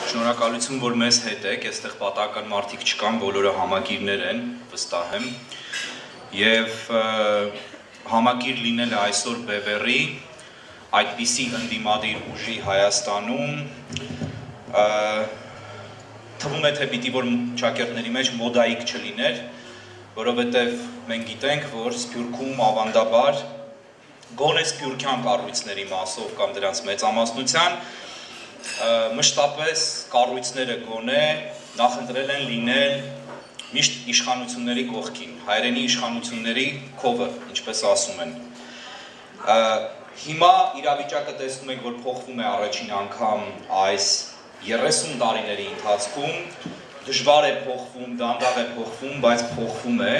Շնորհակալություն, որ մեզ հետ եք, այստեղ պատահական մարդիկ չկան, բոլորը համագիրներ են, վստահ եմ, եւ համագիր լինելը այսօր Բևեռի, այդպիսի ընդդիմադիր ուժի Հայաստանում, թվում է թե պիտի որ ճակերտների մեջ մոդայիկ չլիներ, որովհետեւ մենք գիտենք, որ Սփյուռքում ավանդաբար գոնե սփյուռքյան կառույցների մասով կամ դրանց մեծամասնության մշտապես կառույցները գոնե նախընտրել են լինել միշտ իշխանությունների կողքին, հայրենի իշխանությունների քովը, ինչպես ասում են։ Հիմա իրավիճակը տեսնում ենք, որ փոխվում է առաջին անգամ այս 30 տարիների ընթացքում, դժվար է փոխվում, դանդաղ է փոխվում, բայց փոխվում է,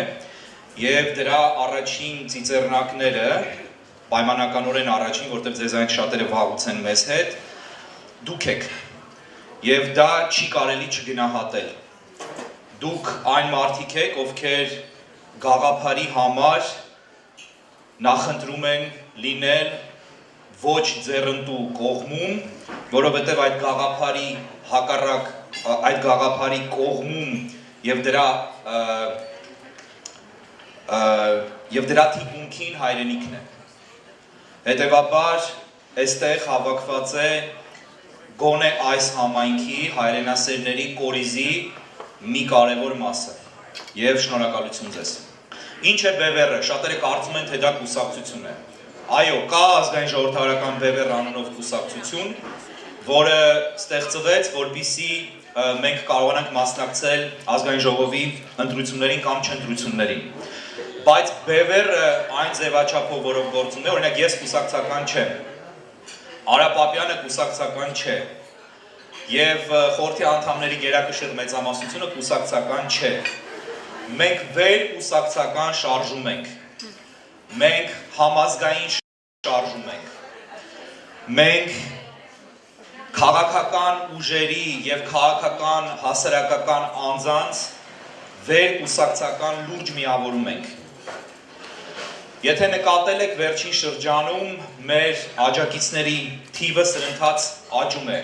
եւ դրա առաջին ծիծեռնակները պայմանականորեն առաջին, որտեղ ձեզ այն շատերը վաղուց են մեզ հետ, դուք եք, եւ դա չի կարելի չգնահատել։ Դուք այն մարդիկ եք, ովքեր գաղափարի համար նախընտրում են լինել ոչ ձեռնտու կողմում, որովհետեւ այդ գաղափարի հակառակ, այդ գաղափարի կողմում եւ դրա թիկունքին հայրենիքն է։ Հետևաբար, այստեղ հավաքված է գոնե այս համայնքի հայրենասերների կորիզի մի կարևոր մասը եւ շնորհակալություն ձեզ։ Ինչ է Բևեռը, շատերը կարծում են, թե դա կուսակցություն է։ Այո, կա ազգային ժողովրդավարական Բևեռ անունով կուսակցություն, որը ստեղծվեց, որպեսզի մենք կարողանանք մասնակցել ազգային ժողովի ընտրություններին կամ չընտրություններին։ Բայց Բևեռը այն ձևաչափով, որով գործում է, օրինակ ես կուսակցական չեմ։ Արա Պապյանը կուսակցական չէ, եւ խորհրդի անդամների գերակշիռ մեծամասնությունը կուսակցական չէ։ Մենք վեր կուսակցական շարժում ենք, մենք համազգային շարժում ենք, մենք քաղաքական ուժերի եւ քաղաքական հասարակական անձանց վեր կուսակցական լուրջ միավորում ենք։ Եթե նկատել եք վերջին շրջանում մեր աջակիցների թիվը սրընթաց աճում է։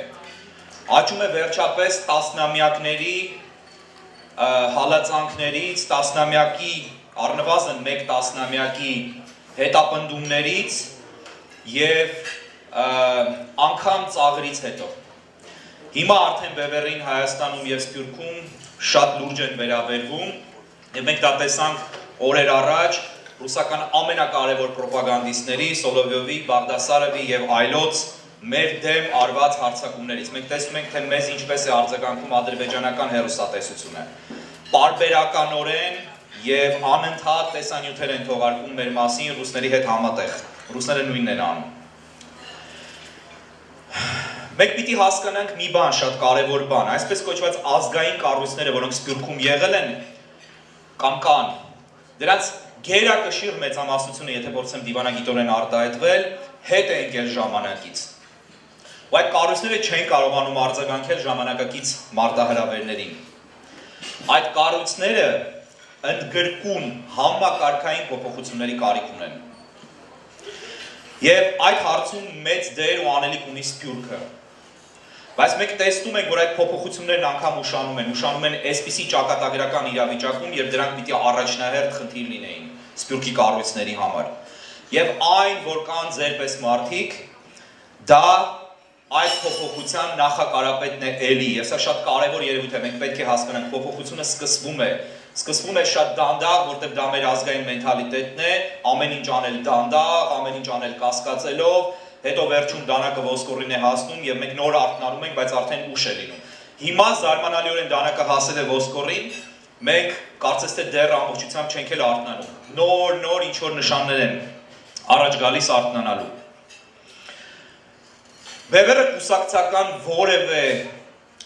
Աճում է վերջապես տասնամյակների հալածանքներից, տասնամյակի, առնվազն մեկ տասնամյակի հետապնդումներից եւ անգամ ծաղրից հետո։ Հիմա արդեն Բևեռին Հայաստանում եւ Սփյուռքում շատ լուրջ են վերաբերվում եւ մենք դա տեսանք օրեր առաջ ռուսական ամենակարևոր պրոպագանդիստների Սոլովյովի, Բաղդասարովի եւ այլոց մեր դեմ արված հարձակումներից։ Մենք տեսնում ենք, թե մեզ ինչպես է արձագանքում ադրբեջանական հեռուստատեսությունը։ Պարբերականորեն եւ անընդհատ տեսանյութեր են թողարկում մեր մասին ռուսների հետ համատեղ։ Ռուսները նույնն են անում։ Մենք պիտի հասկանանք մի բան, շատ կարևոր բան, այսպես կոչված ազգային կառույցները, որոնք Սփյուռքում եղել են կամ կան, դրանց գերակշիռ մեծամասնությունը, եթե փորձեմ դիվանագիտորեն արտահայտվել, հետ է ընկել ժամանակից։ Ու այդ կառույցները չեն կարողանում արձագանքել ժամանակակից մարտահրավերներին։ Այդ կառույցները ընդգրկուն համակարգային փոփոխությունների կարիք ունեն։ Եվ այդ հարցում մեծ դեր ու անելիք ունի Սփյուռքը։ Բայց մենք տեսնում ենք, որ այդ փոփոխություններն անգամ ուշանում են այսպիսի ճակատագրական իրավիճակում, երբ դրանք պիտի առաջնահերթ խնդիր լինեին Սփյուռքի կառույցների համար։ Եվ այն, որ կան ձեր պես մարդիկ, դա այդ փոփոխության նախակարապետն է էլի, եւ սա շատ կարևոր երևույթ է, մենք պետք է հասկանանք, փոփոխությունը սկսվում է շատ դանդաղ, որտեղ դա մեր ազգային մենթալիտետն է, ամեն ինչ անել դանդաղ, ամեն ինչ անել կասկածելով, հետո վերջում դանակը ոսկորին է հասնում եւ մենք նոր արթնանում ենք, բայց արդեն ուշ է լինում։ Հիմա զարմանալիորեն դանակը հասել է ոսկորին, մենք կարծես թե դեռ ամբողջությամբ չենք էլ արթնանում։ Նոր ինչ որ նշաններ են առաջ գալիս արթնանալու։ Բևեռը կուսակցական որևէ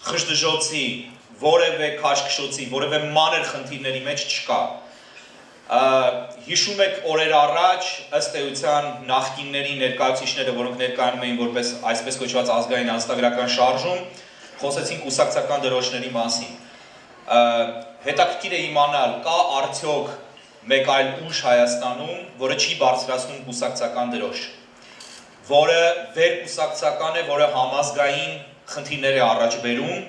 խժդժոցի, որևէ քաշքշոցի, որևէ մանր խնդիրների մեջ չկա։ Հիշում եք օրեր առաջ ըստ էության նախկինների ներկայացուցիչները, որոնք ներկայանում էին որպես այսպես կոչված ազգային ազատագրական շարժում, խոսեցին կուսակցական դրոշների մասին։ Հետաքրքիր է իմանալ, կա արդյոք մեկ այլ ուժ Հայաստանում, որը չի բարձրացնում կուսակցական դրոշ, որը վերկուսակցական է, որը համազգային խնդիրներ է առաջ բերում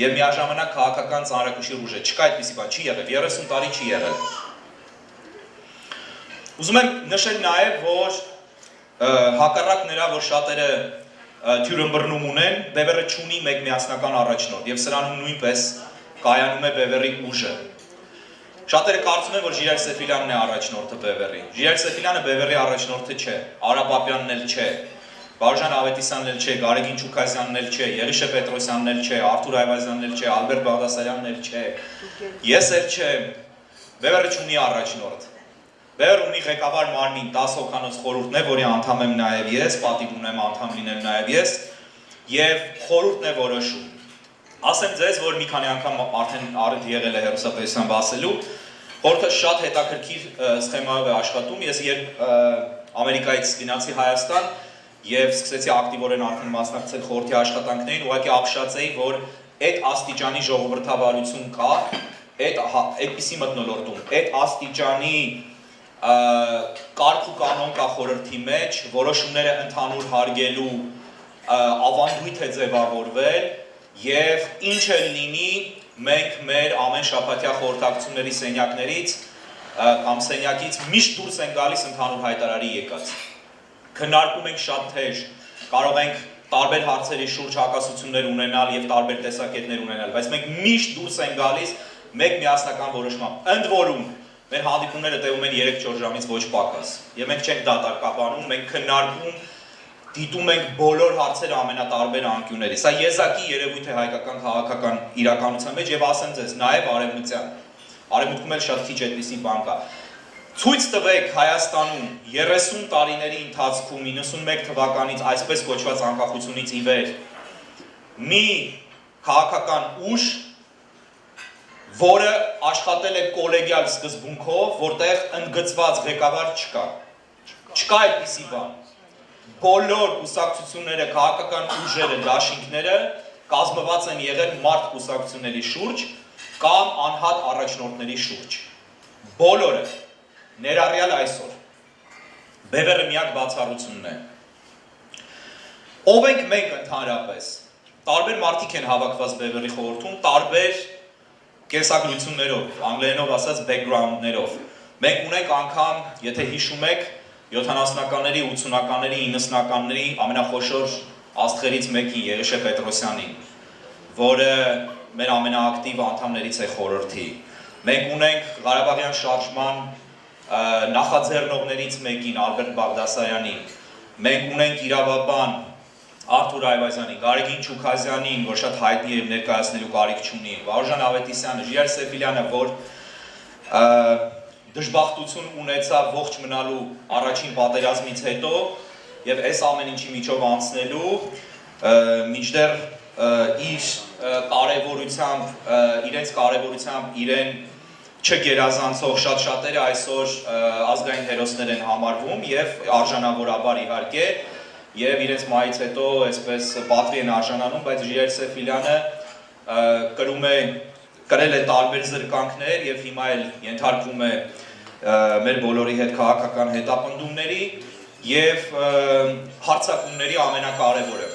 եւ միաժամանակ քաղաքական ծանրակշիռ ուժ է։ Չկա այդպիսի բան, չի եղել, 30 տարի չի եղել։ Ուզում եմ նշել նաեւ, որ հակառակ նրա, որ շատերը թյուրըմբռնում ունեն, Բևերը չունի մեկ միասնական առաջնորդ եւ սրանում նույնպես կայանում է Բևերի ուժը։ Շատերը կարծում են, որ Ժիրայր Սեֆիլյանն է առաջնորդը Բևերի։ Ժիրայր Սեֆիլյանը Բևերի առաջնորդը չէ, Արա Պապյանն էլ չէ, Վարուժան Ավետիսյանն էլ չէ, Գարեգին Չուքազյանն էլ չէ, Եղիշե Պետրոսյանն էլ չէ, Արթուր Այվազյանն էլ չէ, Ալբերտ Բաղդասարյանն էլ չէ, ես էլ չեմ, Բևերը չունի առաջնորդ։ Բևերը ունի ղեկավար մարմին 10 հոգանոց խորհուրդն է, որի անդամ եմ նաև ես, պատիվ ունեմ անդամ լինել նաև ես, եւ խորհուրդն է որոշում։ Ասեմ ձեզ, որ մի քանի անգամ արդեն առիթ եղել է հեռուստատեսությամբ ասելու, խորհուրդը շատ հետաքրքիր սխեմայով է աշխատում, ես երբ Ամերիկայից գնացի Հայաստան եւ սկսեցի ակտիվորեն արդեն մասնակցել խորհրդի աշխատանքներին, ուղղակի ապշած էի, որ այդ աստիճանի ժողովրդավարություն կա, այդպիսի մթնոլորտում, այդ աստիճանի կարգ ու կանոն կա խորհրդի մեջ, որոշումները ընդհանուր հարգելու ավանդույթ է ձևավորվել եւ ինչ էլ լինի, մենք մեր ամեն շաբաթյա խորհրդակցությունների սենյակներից կամ սենյակից միշտ դուրս են գալիս ընդհանուր հայտարարի եկած։ Քննարկում ենք շատ թեժ, կարող ենք տարբեր հարցերի շուրջ հակասություններ ունենալ եւ տարբեր տեսակետներ ունենալ, բայց մենք միշտ դուրս են գալիս մեկ միասնական որոշմամբ։ Ընդ որում մեր հանդիպումները տևում են 3-4 ժամից ոչ պակաս, եւ մենք չենք դատարկաբանում, մենք քննարկում, դիտում ենք բոլոր հարցերը ամենատարբեր անկյուններից։ Սա եզակի երևույթ է հայկական քաղաքական իրականության մեջ եւ ասեմ ձեզ, նաեւ արևմտյան։ Արևմուտքում էլ շատ քիչ այդպիսի բան կա։ Ցույց տվեք Հայաստանում 30 տարիների ընթացքում 91 թվականից այսպես կոչված անկախությունից ի վեր մի քաղաքական ուժ, որը աշխատել է կոլեգիալ սկզբունքով, որտեղ ընդգծված ղեկավար չկա։ Չկա այդպիսի բան։ Բոլոր կուսակցությունները, քաղաքական ուժերը, դաշինքները կազմված են եղել մարդ կուսակցությունների շուրջ կամ անհատ առաջնորդների շուրջ։ Բոլորը, ներառյալ այսօր։ Բևերը միակ բացառությունն է։ Ով ենք մենք ընդհանրապես։ Տարբեր մարդիկ են հավաքված Բևերի խորհրդում, տարբեր կենսագրություններով, անգլերենով ասած background-ներով։ Մենք ունենք անգամ, եթե հիշում եք, 70-ականների, 80-ականների, 90-ականների ամենախոշոր աստղերից մեկին Եղիշե Պետրոսյանին, որը մեր ամենաակտիվ անդամներից է խորհրդի։ Մենք ունենք Ղարաբաղյան շարժման նախաձեռնողներից մեկին Ալբերտ Բաղդասարյանին։ Մենք ունենք իրավաբան Արթուր Այվազյանին, Գարեգին Չուքազյանին, որ շատ հայտնի է ներկայացնելու կարիք չունի, Վարուժան Ավետիսյանը, Ժիրայր Սեֆիլյանը, որ դժբախտություն ունեցավ ողջ մնալու առաջին պատերազմից հետո եւ այս ամեն ինչի միջով անցնելու միջդեռ իր կարևորությամբ իրեն չգերազանցող շատ շատերը այսօր ազգային հերոսներ են համարվում եւ արժանավորաբար իհարկե եւ իրենց մայից հետո այսպես պատվի են արժանանում, բայց Ժիրայր Սեֆիլյանը կրել է տարբեր զրկանքներ եւ հիմա էլ ենթարկվում է մեր բոլորի հետ քաղաքական հետապնդումների եւ հարձակումների ամենակարևորը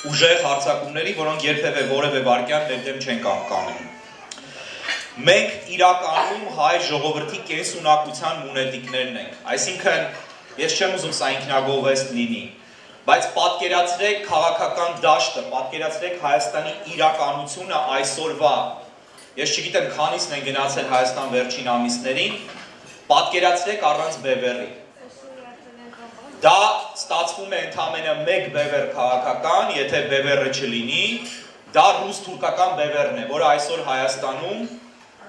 ուժեղ հարձակումների, որոնք երբևէ որևէ վարքյան դեմ չեն կանգնում։ Մենք իրականում հայ ժողովրդի կենսունակության մունետիկներն ենք, այսինքն ես չեմ ուզում սա ինքնագովեստ լինի, բայց պատկերացրեք քաղաքական դաշտը, պատկերացրեք Հայաստանի իրականությունը այսօրվա, ես չգիտեմ քանիսն են գնացել Հայաստան վերջին ամիսներին, պատկերացրեք առանց Բևերի։ Դա ստացվում է ընդամենը մեկ Բևեր քաղաքական, եթե Բևերը չլինի, դա ռուս-թուրքական Բևերն է, որը այսօր Հայաստանում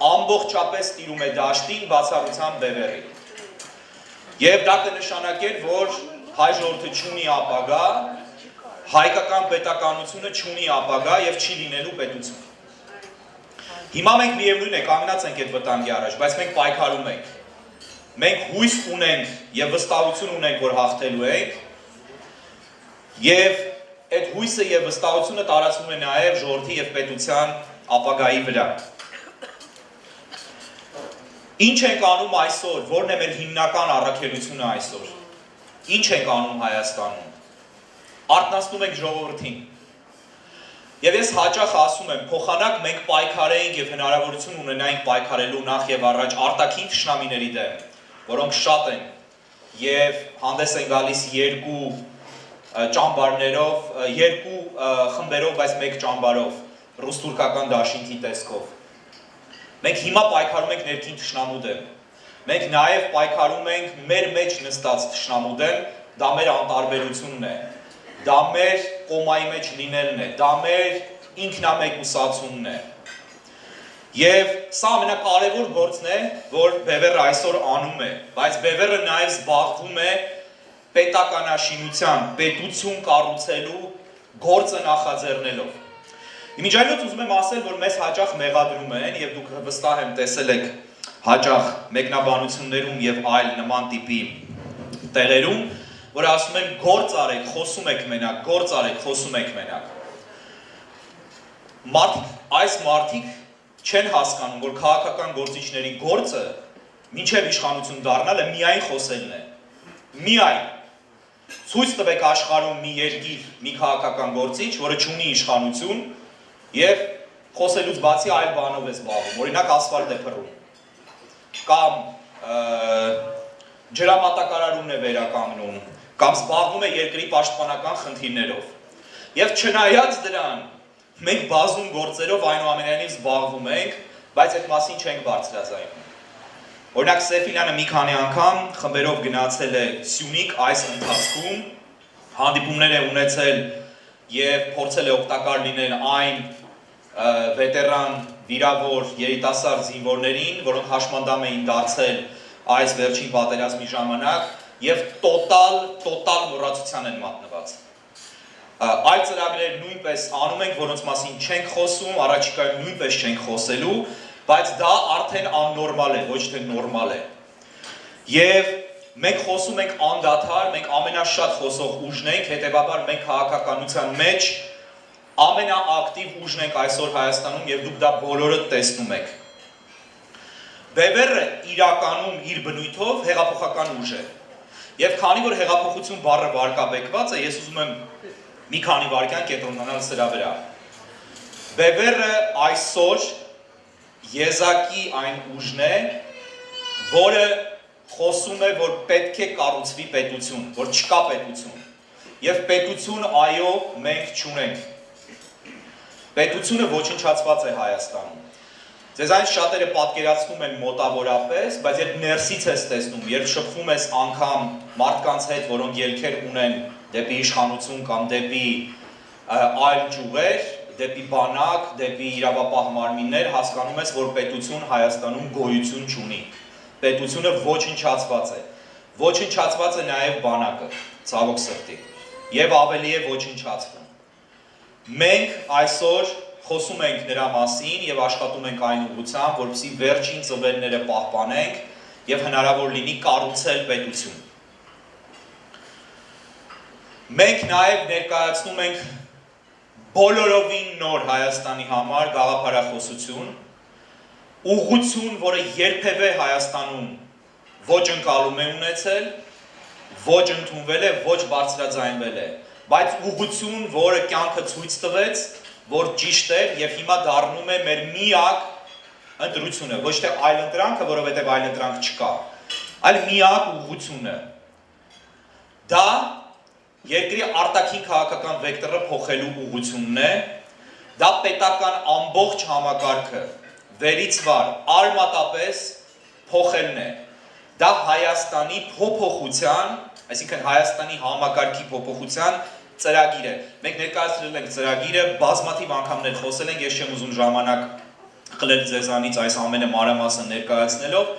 ամբողջապես տիրում է դաշտին բացառությամբ Բևերի։ Եվ դա կնշանակեր, որ հայ ժողովուրդը չունի ապագա, հայկական պետականությունը չունի ապագա եւ չի լինելու պետություն։ Հիմա մենք միևնույն է կանգնած ենք այդ վտանգի առաջ, բայց մենք պայքարում ենք։ Մենք հույս ունենք եւ վստահություն ունենք, որ հաղթելու ենք, եւ այդ հույսը եւ վստահությունը տարածվում է նաեւ ժողովրդի եւ պետության ապագայի վրա։ Ինչ ենք անում այսօր, որն է մեր հիմնական առաքելությունը այսօր։ Ինչ ենք անում Հայաստանում։ Արթնացնում ենք ժողովրդին։ Եվ ես հաճախ ասում եմ, փոխանակ մենք պայքարեինք եւ հնարավորություն ունենայինք պայքարելու նախ եւ առաջ արտաքին թշնամիների դեմ, որոնք շատ են եւ հանդես են գալիս երկու ճամբարներով, երկու խմբերով, բայց մեկ ճամբարով, ռուս-թուրքական դաշինքի տեսքով։ Մենք հիմա պայքարում ենք ներքին թշնամու դեմ։ Մենք նաեւ պայքարում ենք մեր մեջ նստած թշնամու դեմ, դա մեր անտարբերությունն է։ Դա մեր կոմայի մեջ լինելն է, դա մեր ինքնամեկուսացումն է։ Եվ սա ամենակարևոր գործն է, որ Բևերը այսօր անում է, բայց Բևերը նաև զբաղվում է պետականաշինության, պետություն կառուցելու գործը նախաձեռնելով։ Իմիջայլոց ուզում եմ ասել, որ մեզ հաճախ մեղադրում են, եւ դուք վստահ եմ տեսել եք հաճախ մեկնաբանություններում եւ այլ նման տիպի տեղերում, որ ասում են գործ արեք, խոսում եք մենակ, գործ արեք, խոսում եք մենակ։ Այս մարդիկ չեն հասկանում, որ քաղաքական գործիչների գործը մինչև իշխանություն դառնալը միայն խոսելն է։ Միայն ցույց տվեք աշխարհում մի երկիր, մի քաղաքական գործիչ, որը չունի իշխանություն եւ խոսելուց բացի այլ բանով է զբաղվում, օրինակ ասֆալտ է փռում կամ ջրամատակարարումն է վերականգնում կամ զբաղվում է երկրի պաշտպանական խնդիրներով։ Եվ չնայած դրան, մենք բազում գործերով այնուամենայնիվ զբաղվում ենք, բայց այդ մասին չենք բարձրաձայնում։ Օրինակ Սեֆիլյանը մի քանի անգամ խմբերով գնացել է Սյունիք այս ընթացքում, հանդիպումներ է ունեցել եւ փորձել է օգտակար լինել այն վետերան վիրավոր երիտասարդ զինվորներին, որոնք հաշմանդամ էին դարձել այս վերջին պատերազմի ժամանակ եւ տոտալ մոռացության են մատնված։ Այլ ծրագրեր նույնպես անում ենք, որոնց մասին չենք խոսում, առաջիկայում նույնպես չենք խոսելու, բայց դա արդեն աննորմալ է, ոչ թե նորմալ է։ Եվ մենք խոսում ենք անդադար, մենք ամենաշատ խոսող ուժն ենք, հետեւաբար մենք քաղաքականության մեջ ամենաակտիվ ուժն ենք այսօր Հայաստանում եւ դուք դա բոլորը տեսնում եք։ Բևերը իրականում իր բնույթով հեղափոխական ուժ է։ Եվ քանի որ հեղափոխություն բառը վարկաբեկված է, ես ուզում եմ մի քանի վայրկյան կենտրոնանալ սրա վրա։ Բևերը այսօր եզակի այն ուժն է, որը խոսում է, որ պետք է կառուցվի պետություն, որ չկա պետություն։ Եվ պետություն, այո, մենք չունենք։ Պետությունը ոչնչացված է Հայաստանում։ Ձեզ այն շատերը պատկերացնում են մոտավորապես, բայց երբ ներսից ես տեսնում, երբ շփվում ես անգամ մարդկանց հետ, որոնք ելքեր ունեն դեպի իշխանություն կամ դեպի այլ ճյուղեր, դեպի բանակ, դեպի իրավապահ մարմիններ, հասկանում ես, որ պետություն Հայաստանում գոյություն չունի։ Պետությունը ոչնչացված է։ Ոչնչացված է նաև բանակը, ցավոք սրտի, եւ ավելի է ոչնչացվում։ Մենք այսօր խոսում ենք նրա մասին եւ աշխատում ենք այն ուղղությամբ, որպեսզի վերջին ծվերները պահպանենք եւ հնարավոր լինի կառուցել պետություն։ Մենք նաեւ ներկայացնում ենք բոլորովին նոր Հայաստանի համար գաղափարախոսություն, ուղղություն, որը երբևէ Հայաստանում ոչ ընկալում է ունեցել, ոչ ընդունվել է, ոչ բարձրաձայնվել է, բայց ուղղություն, որը կյանքը ցույց տվեց, որ ճիշտ էր եւ հիմա դառնում է մեր միակ ընտրությունը, ոչ թե այլ ընտրանքը, որովհետեւ այլ ընտրանք չկա, այլ միակ ուղղությունը։ Դա երկրի արտաքին քաղաքական վեկտորը փոխելու ուղղությունն է, դա պետական ամբողջ համակարգը վերից վար արմատապես փոխելն է։ Դա Հայաստանի փոփոխության, այսինքն Հայաստանի համակարգի փոփոխության ծրագիր է։ Մենք ներկայացրել ենք ծրագիրը, բազմաթիվ անգամներ խոսել ենք, ես չեմ ուզում ժամանակ խլել ձեզանից այս ամենը մանրամասն ներկայացնելով,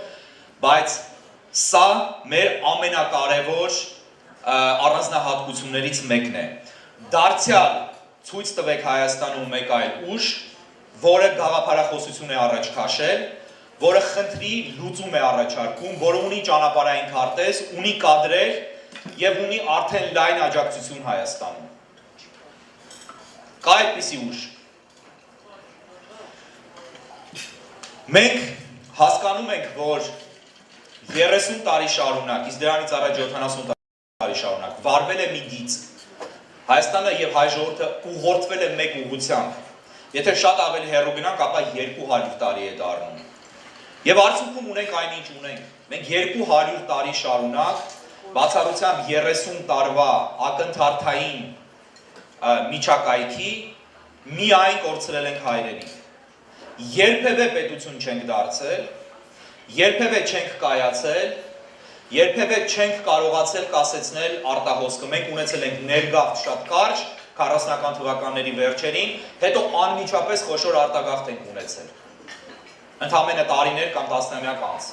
բայց սա մեր ամենակարևոր առանձնահատկություններից մեկն է։ Դարձյալ ցույց տվեք Հայաստանում մեկ այլ ուժ, որը գաղափարախոսություն է առաջ քաշել, որը խնդրի լուծում է առաջարկում, որը ունի ճանապարհային քարտեզ, ունի կադրեր եւ ունի արդեն լայն աջակցություն Հայաստանում։ Կա այդպիսի ուժ։ Մենք հասկանում ենք, որ 30 տարի շարունակ, իսկ դրանից առաջ 70 տարի շարունակ վարվել է մի գիծ, Հայաստանը եւ հայ ժողովուրդը ուղղորդվել է մեկ ուղղությամբ։ Եթե շատ ավելի հեռու գնանք, ապա 200 տարի է դառնում։ Եվ արդյունքում ունենք այնինչ ունենք։ Մենք 200 տարի շարունակ բացառությամբ 30 տարվա ակնթարթային միջակայքի միայն կորցրել ենք հայրենիք։ Երբևէ պետություն չենք դարձել, երբևէ չենք կայացել, երբևէ չենք կարողացել կասեցնել արտահոսքը։ Մենք ունեցել ենք ներգաղթ շատ կարճ 40-ական թվականների վերջերին, հետո անմիջապես խոշոր արտագաղթ ենք ունեցել։ Ընդամենը տարիներ կամ տասնամյակ անց։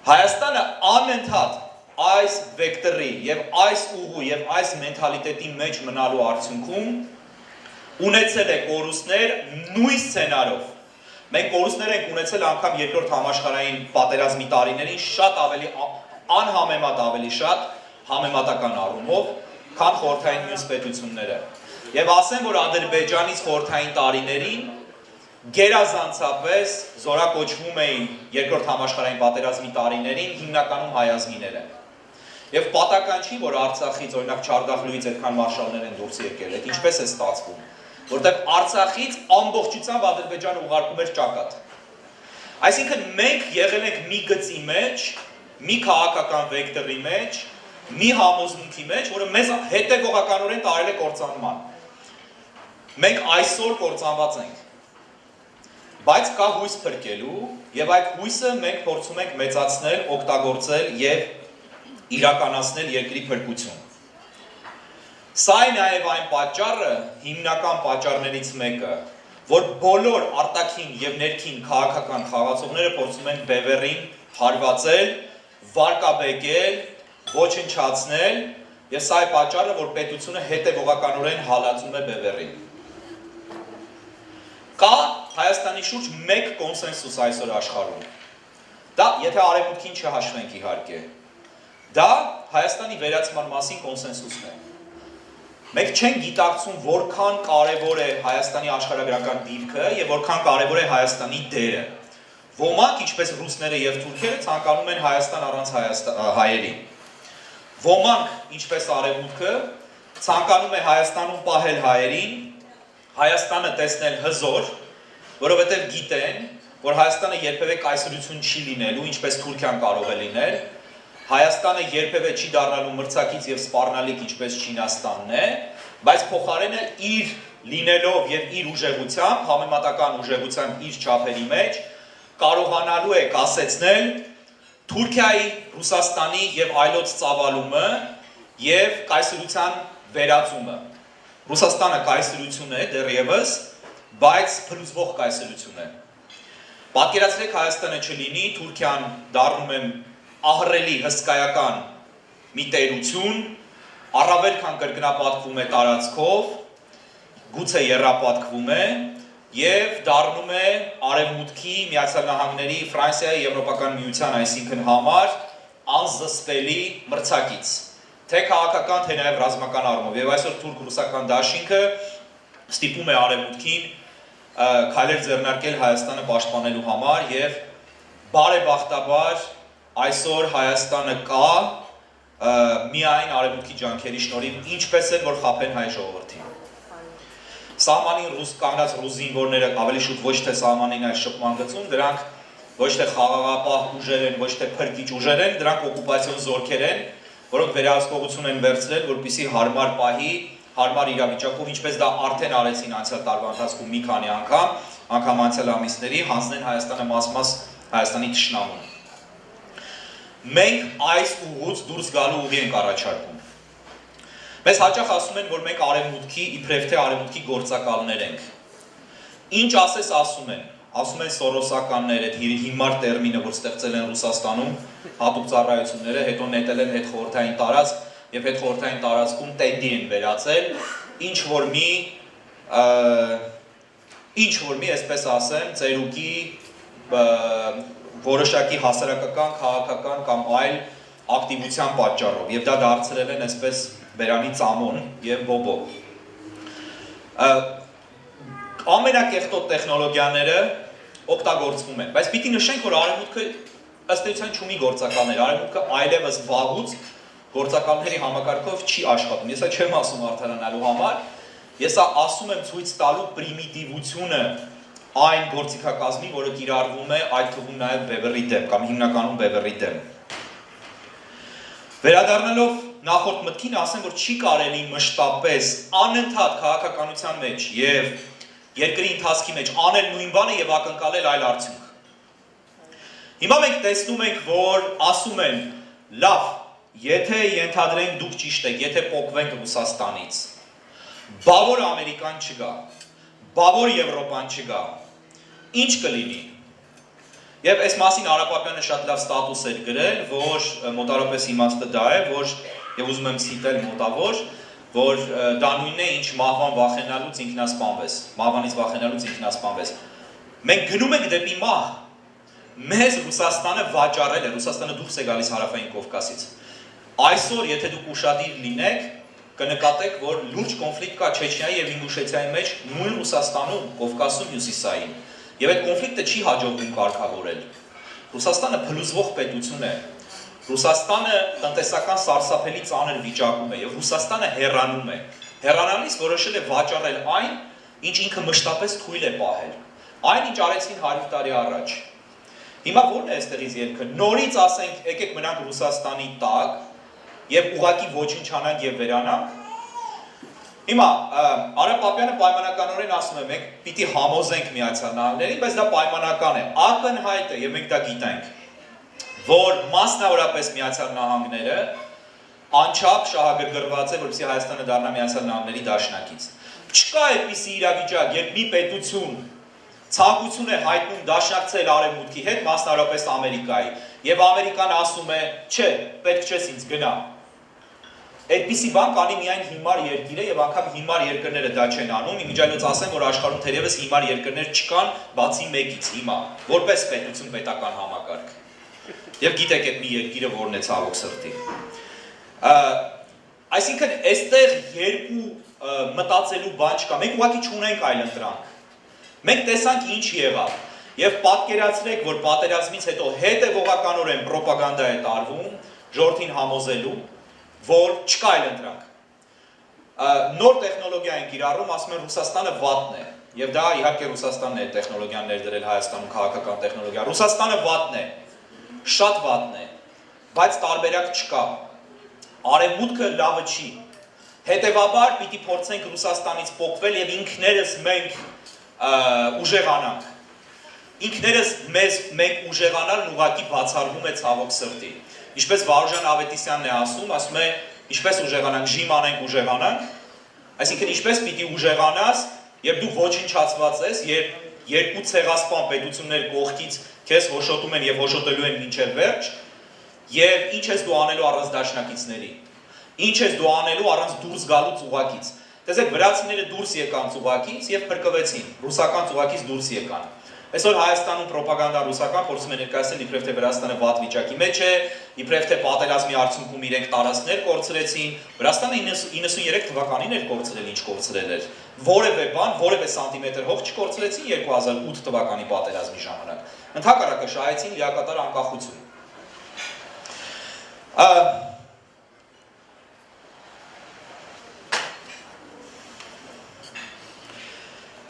Հայաստանը անընդհատ այս վեկտորի եւ այս ուղու եւ այս մենթալիտետի մեջ մնալու արդյունքում ունեցել է կորուստներ նույն սցենարով։ Մենք կորուստներ ենք ունեցել անգամ երկրորդ համաշխարհային պատերազմի տարիներին շատ ավելի անհամեմատ ավելի շատ համեմատական առումով, քան խորհրդային մյուս պետությունները։ Եվ ասեմ, որ Ադրբեջանից խորհրդային տարիներին գերազանցապես զորակոչվում էին երկրորդ համաշխարհային պատերազմի տարիներին հիմնականում հայազգիները։ Եվ պատական չի, որ Արցախից օրինակ Չարդախլուից այդքան մարշալներ են դուրս եկել, այդ ինչպես է ստացվում, որտեղ Արցախից ամբողջությամբ Ադրբեջանը ուղարկում էր ճակատ։ Այսինքն մենք եղել ենք մի գծի մեջ, մի քաղաքական վեկտորի մեջ, մի համոզմունքի մեջ, որը մեզ հետևողականորեն տարել է կործանման։ Մենք այսօր կործանված ենք։ Բայց կա հույս փրկելու, եւ այդ հույսը մենք փորձում ենք մեծացնել, օգտագործել եւ իրականացնել երկրի փրկություն։ Սա է նաեւ այն պատճառը, հիմնական պատճառներից մեկը, որ բոլոր արտաքին եւ ներքին քաղաքական խաղացողները փորձում են բևեռին հարվածել, վարկաբեկել, ոչնչացնել, եւ սա է պատճառը, որ պետությունը հետեւողականորեն հալածում է բևեռին։ Կա Հայաստանի շուրջ մեկ կոնսենսուս այսօր աշխարհում։ Դա, եթե արևմուտքին չհաշվենք իհարկե, դա Հայաստանի վերացման մասին կոնսենսուսն է։ Մենք չենք գիտակցում, որքան կարևոր է Հայաստանի աշխարհագրական դիրքը եւ որքան կարևոր է Հայաստանի դերը։ Ոմանք, ինչպես ռուսները եւ թուրքերը, ցանկանում են Հայաստան առանց հայերի։ Ոմանք, ինչպես արևմուտքը, ցանկանում է Հայաստանում պահել հայերին, Հայաստանը տեսնել հզոր, որովհետև գիտեն, որ Հայաստանը երբևէ կայսրություն չի լինելու, ինչպես Թուրքիան կարող է լինել, Հայաստանը երբևէ չի դառնալու մրցակից եւ սպառնալիք, ինչպես Չինաստանն է, բայց փոխարենը իր լինելով եւ իր ուժեղությամբ, համեմատական ուժեղությամբ իր չափերի մեջ կարողանալու է կասեցնել Թուրքիայի, Ռուսաստանի եւ այլոց ծավալումը եւ կայսրության վերածումը։ Ռուսաստանը կայսրություն է դեռևս, բայց փլուզվող կայսրություն է։ Պատկերացրեք Հայաստանը չլինի, Թուրքիան դառնում է ահռելի հսկայական մի տերություն, առավել քան կրկնապատկվում է տարածքով, գուցե եռապատկվում է եւ դառնում է Արևմուտքի, Միացյալ Նահանգների, Ֆրանսիայի, Եվրոպական միության, այսինքն համար անզսպելի մրցակից։ Թե քաղաքական, թե նաև ռազմական առումով։ Եվ այսօր թուրք-ռուսական դաշինքը ստիպում է Արևմուտքին քայլեր ձեռնարկել Հայաստանը պաշտպանելու համար եւ բարեբախտաբար այսօր Հայաստանը կա միայն Արևմուտքի ջանքերի շնորհիվ, ինչպես էլ որ խաբեն հայ ժողովրդին։ Սահմանին կանգնած ռուս զինվորները ավելի շուտ ոչ թե սահմանին այլ շփման գծում, դրանք ոչ թե խաղաղապահ ուժեր են, ոչ թե փրկիչ ուժեր են, դրանք օկուպացիոն զորքեր են, որոնք վերահսկողություն են վերցրել, որպեսզի հարմար պահի, հարմար իրավիճակով, ինչպես դա արդեն արեցին անցյալ տարվա ընթացքում մի քանի անգամ անցյալ ամիսների, հանձնեն Հայաստանը մաս-մաս Հայաստանի թշնամուն։ Մենք այս ուղուց դուրս գալու ուղի ենք առաջարկում։ Մեզ հաճախ ասում են, որ մենք արևմուտքի, իբրև թե արևմուտքի գործակալներ ենք։ Ինչ ասես ասում են սորոսականներ, այդ հիմար տերմինը, որ ստեղծել են Ռուսաստանում, հատուկ ծառայությունները, հետո նետել են հետխորհրդային տարածք եւ հետխորհրդային տարածքում տենդի են վերածել, ինչ որ մի, այսպես ասեմ, ծերուկի որոշակի հասարակական, քաղաքական կամ այլ ակտիվության պատճառով եւ դա դարձրել են այսպես վերանի ծամոն եւ բոբո։ Ամենակեղտոտ տեխնոլոգիաները օգտագործվում են, բայց պիտի նշենք, որ արևմուտքը ըստ էության չունի գործակալներ, արևմուտքը այլևս վաղուց գործակալների համակարգով չի աշխատում։ Ես չեմ ասում արդարանալու համար, ես ասում եմ ցույց տալու պրիմիտիվությունը այն գործիքակազմի, որը կիրառվում է այդ թվում նաև Բևերի դեմ կամ հիմնականում Բևերի դեմ։ Վերադառնալով նախորդ մտքին ասեմ, որ չի կարելի մշտապես անընդհատ քաղաքականության մեջ եւ երկրի ընթացքի մեջ անել նույն բանը եւ ակնկալել այլ արդյունք։ Հիմա մենք տեսնում ենք, որ ասում են, լավ, եթե ենթադրենք դուք ճիշտ եք, եթե փոխվենք Ռուսաստանից, բավոր Ամերիկան չգա, բավոր Եվրոպան չգա, ինչ կլինի։ Եվ այս մասին Արապապյանը շատ լավ ստատուս էր գրել, որ մոտարապես իմաստը դա է, որ եւ ուզում եմ ցիտել մոտավոր, որ դա նույնն է, ինչ մահվան վախենալուց ինքնասպանվես, մահվանից վախենալուց ինքնասպանվես։ Մենք գնում ենք դեպի մահ։ Մեզ Ռուսաստանը վաճառել է, Ռուսաստանը դուրս է գալիս Հարավային Կովկասից։ Այսօր, եթե դուք ուշադիր լինեք, կնկատեք, որ լուրջ կոնֆլիկտ կա Չեչնիայի եւ Ինգուշեցիայի մեջ, նույն Ռուսաստանում, Կովկասում, Հյուսիսային։ Եվ այդ կոնֆլիկտը չի հաջողվում կարգավորել։ Ռուսաստանը փլուզվող պետություն է։ Ռուսաստանը տնտեսական սարսափելի ծանր վիճակում է եւ Ռուսաստանը հեռանում է։ Հեռանալիս որոշել է վաճառել այն, ինչ ինքը մշտապես թույլ է պահել։ Այն, ինչ արեցին 100 տարի առաջ։ Հիմա ո՞րն է այստեղից ելքը։ Նորից ասենք, եկեք մնանք Ռուսաստանի տակ եւ ուղակի ոչնչանանք եւ վերանանք։ Հիմա Արապապյանը պայմանականորեն ասում է, մենք պիտի համոզենք Միացյալ Նահանգներին, բայց դա պայմանական է։ Ակնհայտ է եւ մենք դա գիտենք, որ մասնավորապես Միացյալ Նահանգները անչափ շահագրգռված է, որպեսզի Հայաստանը դառնա Միացյալ Նահանգների դաշնակից։ Չկա այդպիսի իրավիճակ, երբ մի պետություն ցանկություն է հայտնում դաշնակցել Արևմուտքի հետ, մասնավորապես Ամերիկայի, եւ Ամերիկան ասում է, չէ, պետք չէ ինձ գնա։ Այդպիսի բան կանի միայն հիմար երկիրը եւ անգամ հիմար երկրները դա չեն անում, իմիջիայլոց ասեմ, որ աշխարհում թերևս հիմար երկրներ չկան, բացի մեկից հիմա, որպես պետություն պետական համակարգ։ Եվ գիտեք այդ մի երկիրը որն է ցավոք սրտի։ Այսինքն այստեղ երկու մտածելու բան չկա, մենք ուղղակի չունենք այլ ընտրանք։ Մենք տեսանք ինչ եղավ եւ պատկերացրեք, որ պատերազմից հետո հետեւողականորեն ռոպագանդա է տարվում ժողովրդին համոզելու, որ չկա այլ ընտրանք։ Նոր տեխնոլոգիա են կիրառում, ասում են Ռուսաստանը վատն է, եւ դա իհարկե Ռուսաստանն է տեխնոլոգիան ներդրել Հայաստանում քաղաքական տեխնոլոգիա։ Ռուսաստանը վատն է, շատ վատն է, բայց տարբերակ չկա։ Արևմուտքը լավը չի։ Հետևաբար պիտի փորձենք Ռուսաստանից փոխվել եւ ինքներս մենք ուժեղանանք։ Ինքներս մենք ուժեղանալն ուղղակի բացառվում է ցավոք սրտի։ Ինչպես Վարուժան Ավետիսյանն է ասում է, ինչպես ուժեղանանք, ժիմ անենք, ուժեղանանք, այսինքն ինչպես պիտի ուժեղանաս, երբ դու ոչնչացված ես, երբ երկու ցեղասպան պետություններ կողքից քեզ հոշոտում են եւ հոշոտելու են մինչեւ վերջ, եւ ինչ ես դու անելու առանց դաշնակիցների։ Ինչ ես դու անելու առանց դուրս գալուց ուղակից։ Տեսեք, վրացիները դուրս եկան ծուղակից եւ փրկվեցին, ռուսական ծուղակից դուրս եկան։ Այսօր Հայաստանում ռոպագանդա ռուսական փորձում է ներկայացնել իբրև թե Վրաստանը վատ վիճակի մեջ է, իբրև թե պատերազմի արդյունքում իրենք տարածքներ կորցրեցին։ Վրաստանը 93 թվականին էր կորցրել, ինչ կորցրել էր։ Որևէ բան, որևէ սանտիմետր հող չկորցրեցին 2008 թվականի պատերազմի ժամանակ։ Ընդհակառակը շահեցին լիակատար անկախություն։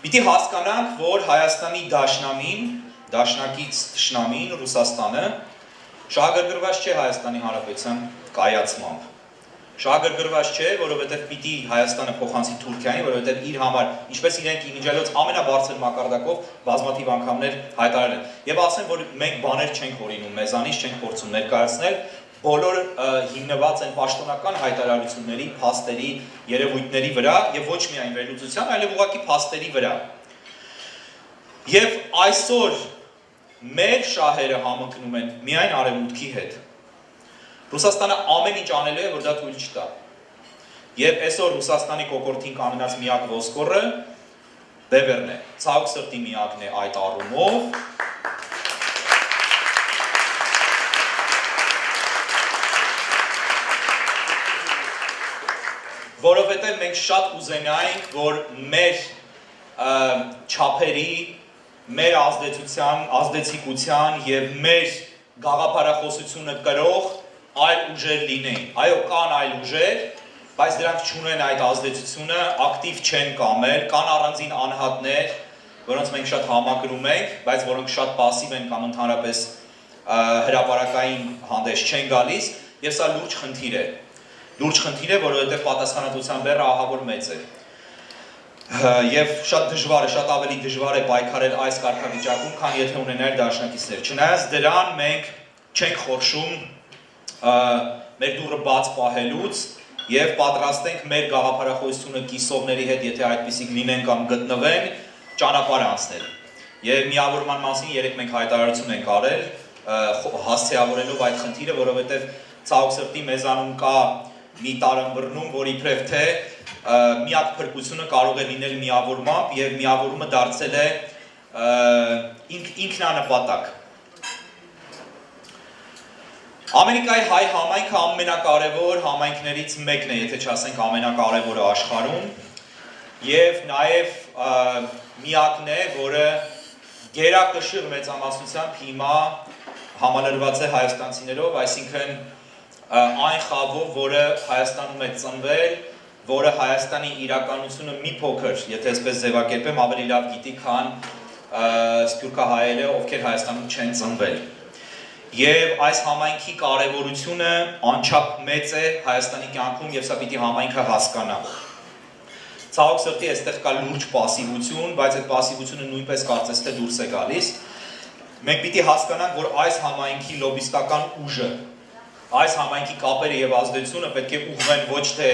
Պիտի հասկանանք, որ Հայաստանի դաշնամին, դաշնակից թշնամին Ռուսաստանը շահագրգռված չէ Հայաստանի Հանրապետության կայացմամբ։ Շահագրգռված չէ, որովհետև պիտի Հայաստանը փոխանցի Թուրքիային, որովհետև իր համար, ինչպես իրենք իմիջիայլոց ամենաբարձր մակարդակով բազմաթիվ անգամներ հայտարարել են։ Եվ ասեմ, որ մենք բաներ չենք հորինում, մեզանից չենք փորձում ներկայացնել, բոլոր հիմնված են պաշտոնական հայտարարությունների, փաստերի, երևույթների վրա եւ ոչ միայն վերլուծության, այլև ուղղակի փաստերի վրա։ Եվ այսօր մեր շահերը համընկնում են միայն Արևմուտքի հետ։ Ռուսաստանը ամեն ինչ անելու է, որ դա թույլ չտա։ Եվ այսօր Ռուսաստանի կոկորդին կանոնած միակ ոսկորը Բևերն է։ Ցավոք սրտի միակն է այդ առումով։ Որովհետև մենք շատ կուզենայինք, որ մեր չափերի, մեր ազդեցության եւ մեր գաղափարախոսությունը կրող այլ ուժեր լինեին։ Այո, կան այլ ուժեր, բայց դրանք չունեն այդ ազդեցությունը, ակտիվ չեն կամել, կան առանձին անհատներ, որոնց մենք շատ համակրում ենք, բայց որոնք շատ пассив են կամ ընդհանրապես հրապարակային հանդես չեն գալիս, եւ սա լուրջ խնդիր է։ Լուրջ խնդիր է, որովհետեւ պատասխանատվության բեռը ահավոր մեծ է։ Եվ շատ դժվար է, շատ ավելի դժվար է պայքարել այս կարգավիճակում, քան եթե ունենար դաշնակիցներ։ Չնայած դրան մենք չենք խորշում մեր դուռը բաց պահելուց եւ պատրաստ ենք մեր գաղափարախոսությունը կիսողների հետ, եթե այդպիսիք լինեն կամ գտնվեն, ճանապարհ անցնել։ Եվ միավորման մասին երեք մենք հայտարարություն ենք արել, հասցեավորելով այդ խնդիրը, որովհետեւ ցավոք սրտի մեզանում կա մի տարամբռնում, որ իբրև թե միակ փրկությունը կարող է լինել միավորմամբ եւ միավորումը դարձել է ինքնանպատակ։ Ամերիկայի հայ համայնքը ամենակարևոր համայնքներից մեկն է, եթե չասենք ամենակարևորը աշխարհում, եւ նաեւ միակն է, որը գերակշիռ մեծամասնությամբ հիմա համալրված է հայաստանցիներով, այսինքն այն խավով, որը Հայաստանում է ծնվել, որը Հայաստանի իրականությունը մի փոքր, եթե այսպես ձևակերպեմ, ավելի լավ գիտի, քան սփյուռքահայերը, ովքեր Հայաստանում չեն ծնվել։ Եվ այս համայնքի կարևորությունը անչափ մեծ է Հայաստանի կյանքում եւ սա պիտի համայնքը հասկանա։ Ցավոք սրտի այստեղ կա լուրջ пассивություն, բայց այդ пассивությունը նույնպես կարծես թե դուրս է գալիս։ Մենք պիտի հասկանանք, որ այս համայնքի լոբիստական ուժը, այս համայնքի կապերը եւ ազդեցությունը պետք է ուղղվեն ոչ թե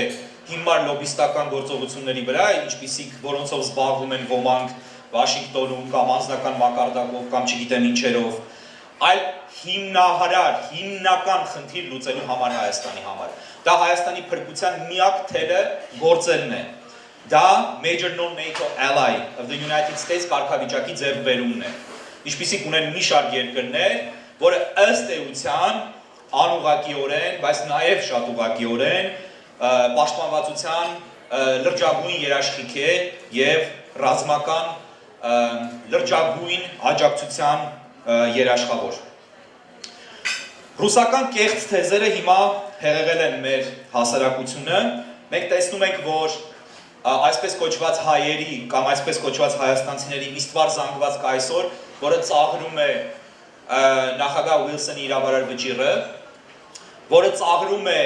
հիմար լոբիստական գործողությունների վրա, ինչպիսիք որոնցով զբաղվում են ոմանք Վաշինգտոնում կամ անձնական մակարդակով կամ չգիտեմ ինչերով, այլ հիմնական խնդիր լուծելու համար Հայաստանի համար։ Դա Հայաստանի փրկության միակ թելը գործելն է։ Դա Major Non-NATO Ally of the United States կարգավիճակի ձեռքբերումն է։ Ինչպիսիք ունեն մի շարք երկրներ, որը ըստ էության անուղղակիորեն, բայց նաև շատ ուղղակիորեն պաշտպանվածության լրջագույն երաշխիք է եւ ռազմական լրջագույն աջակցության երաշխավոր։ Ռուսական կեղծ թեզերը հիմա հեղեղել են մեր հասարակությունը։ Մենք տեսնում ենք, որ այսպես կոչված հայերի կամ այսպես կոչված հայաստանցիների իստվար զանգված կայսոր, որը ծաղրում է նախագահ Ուիլսոնի իրավարար վճիռը, որը ծաղրում է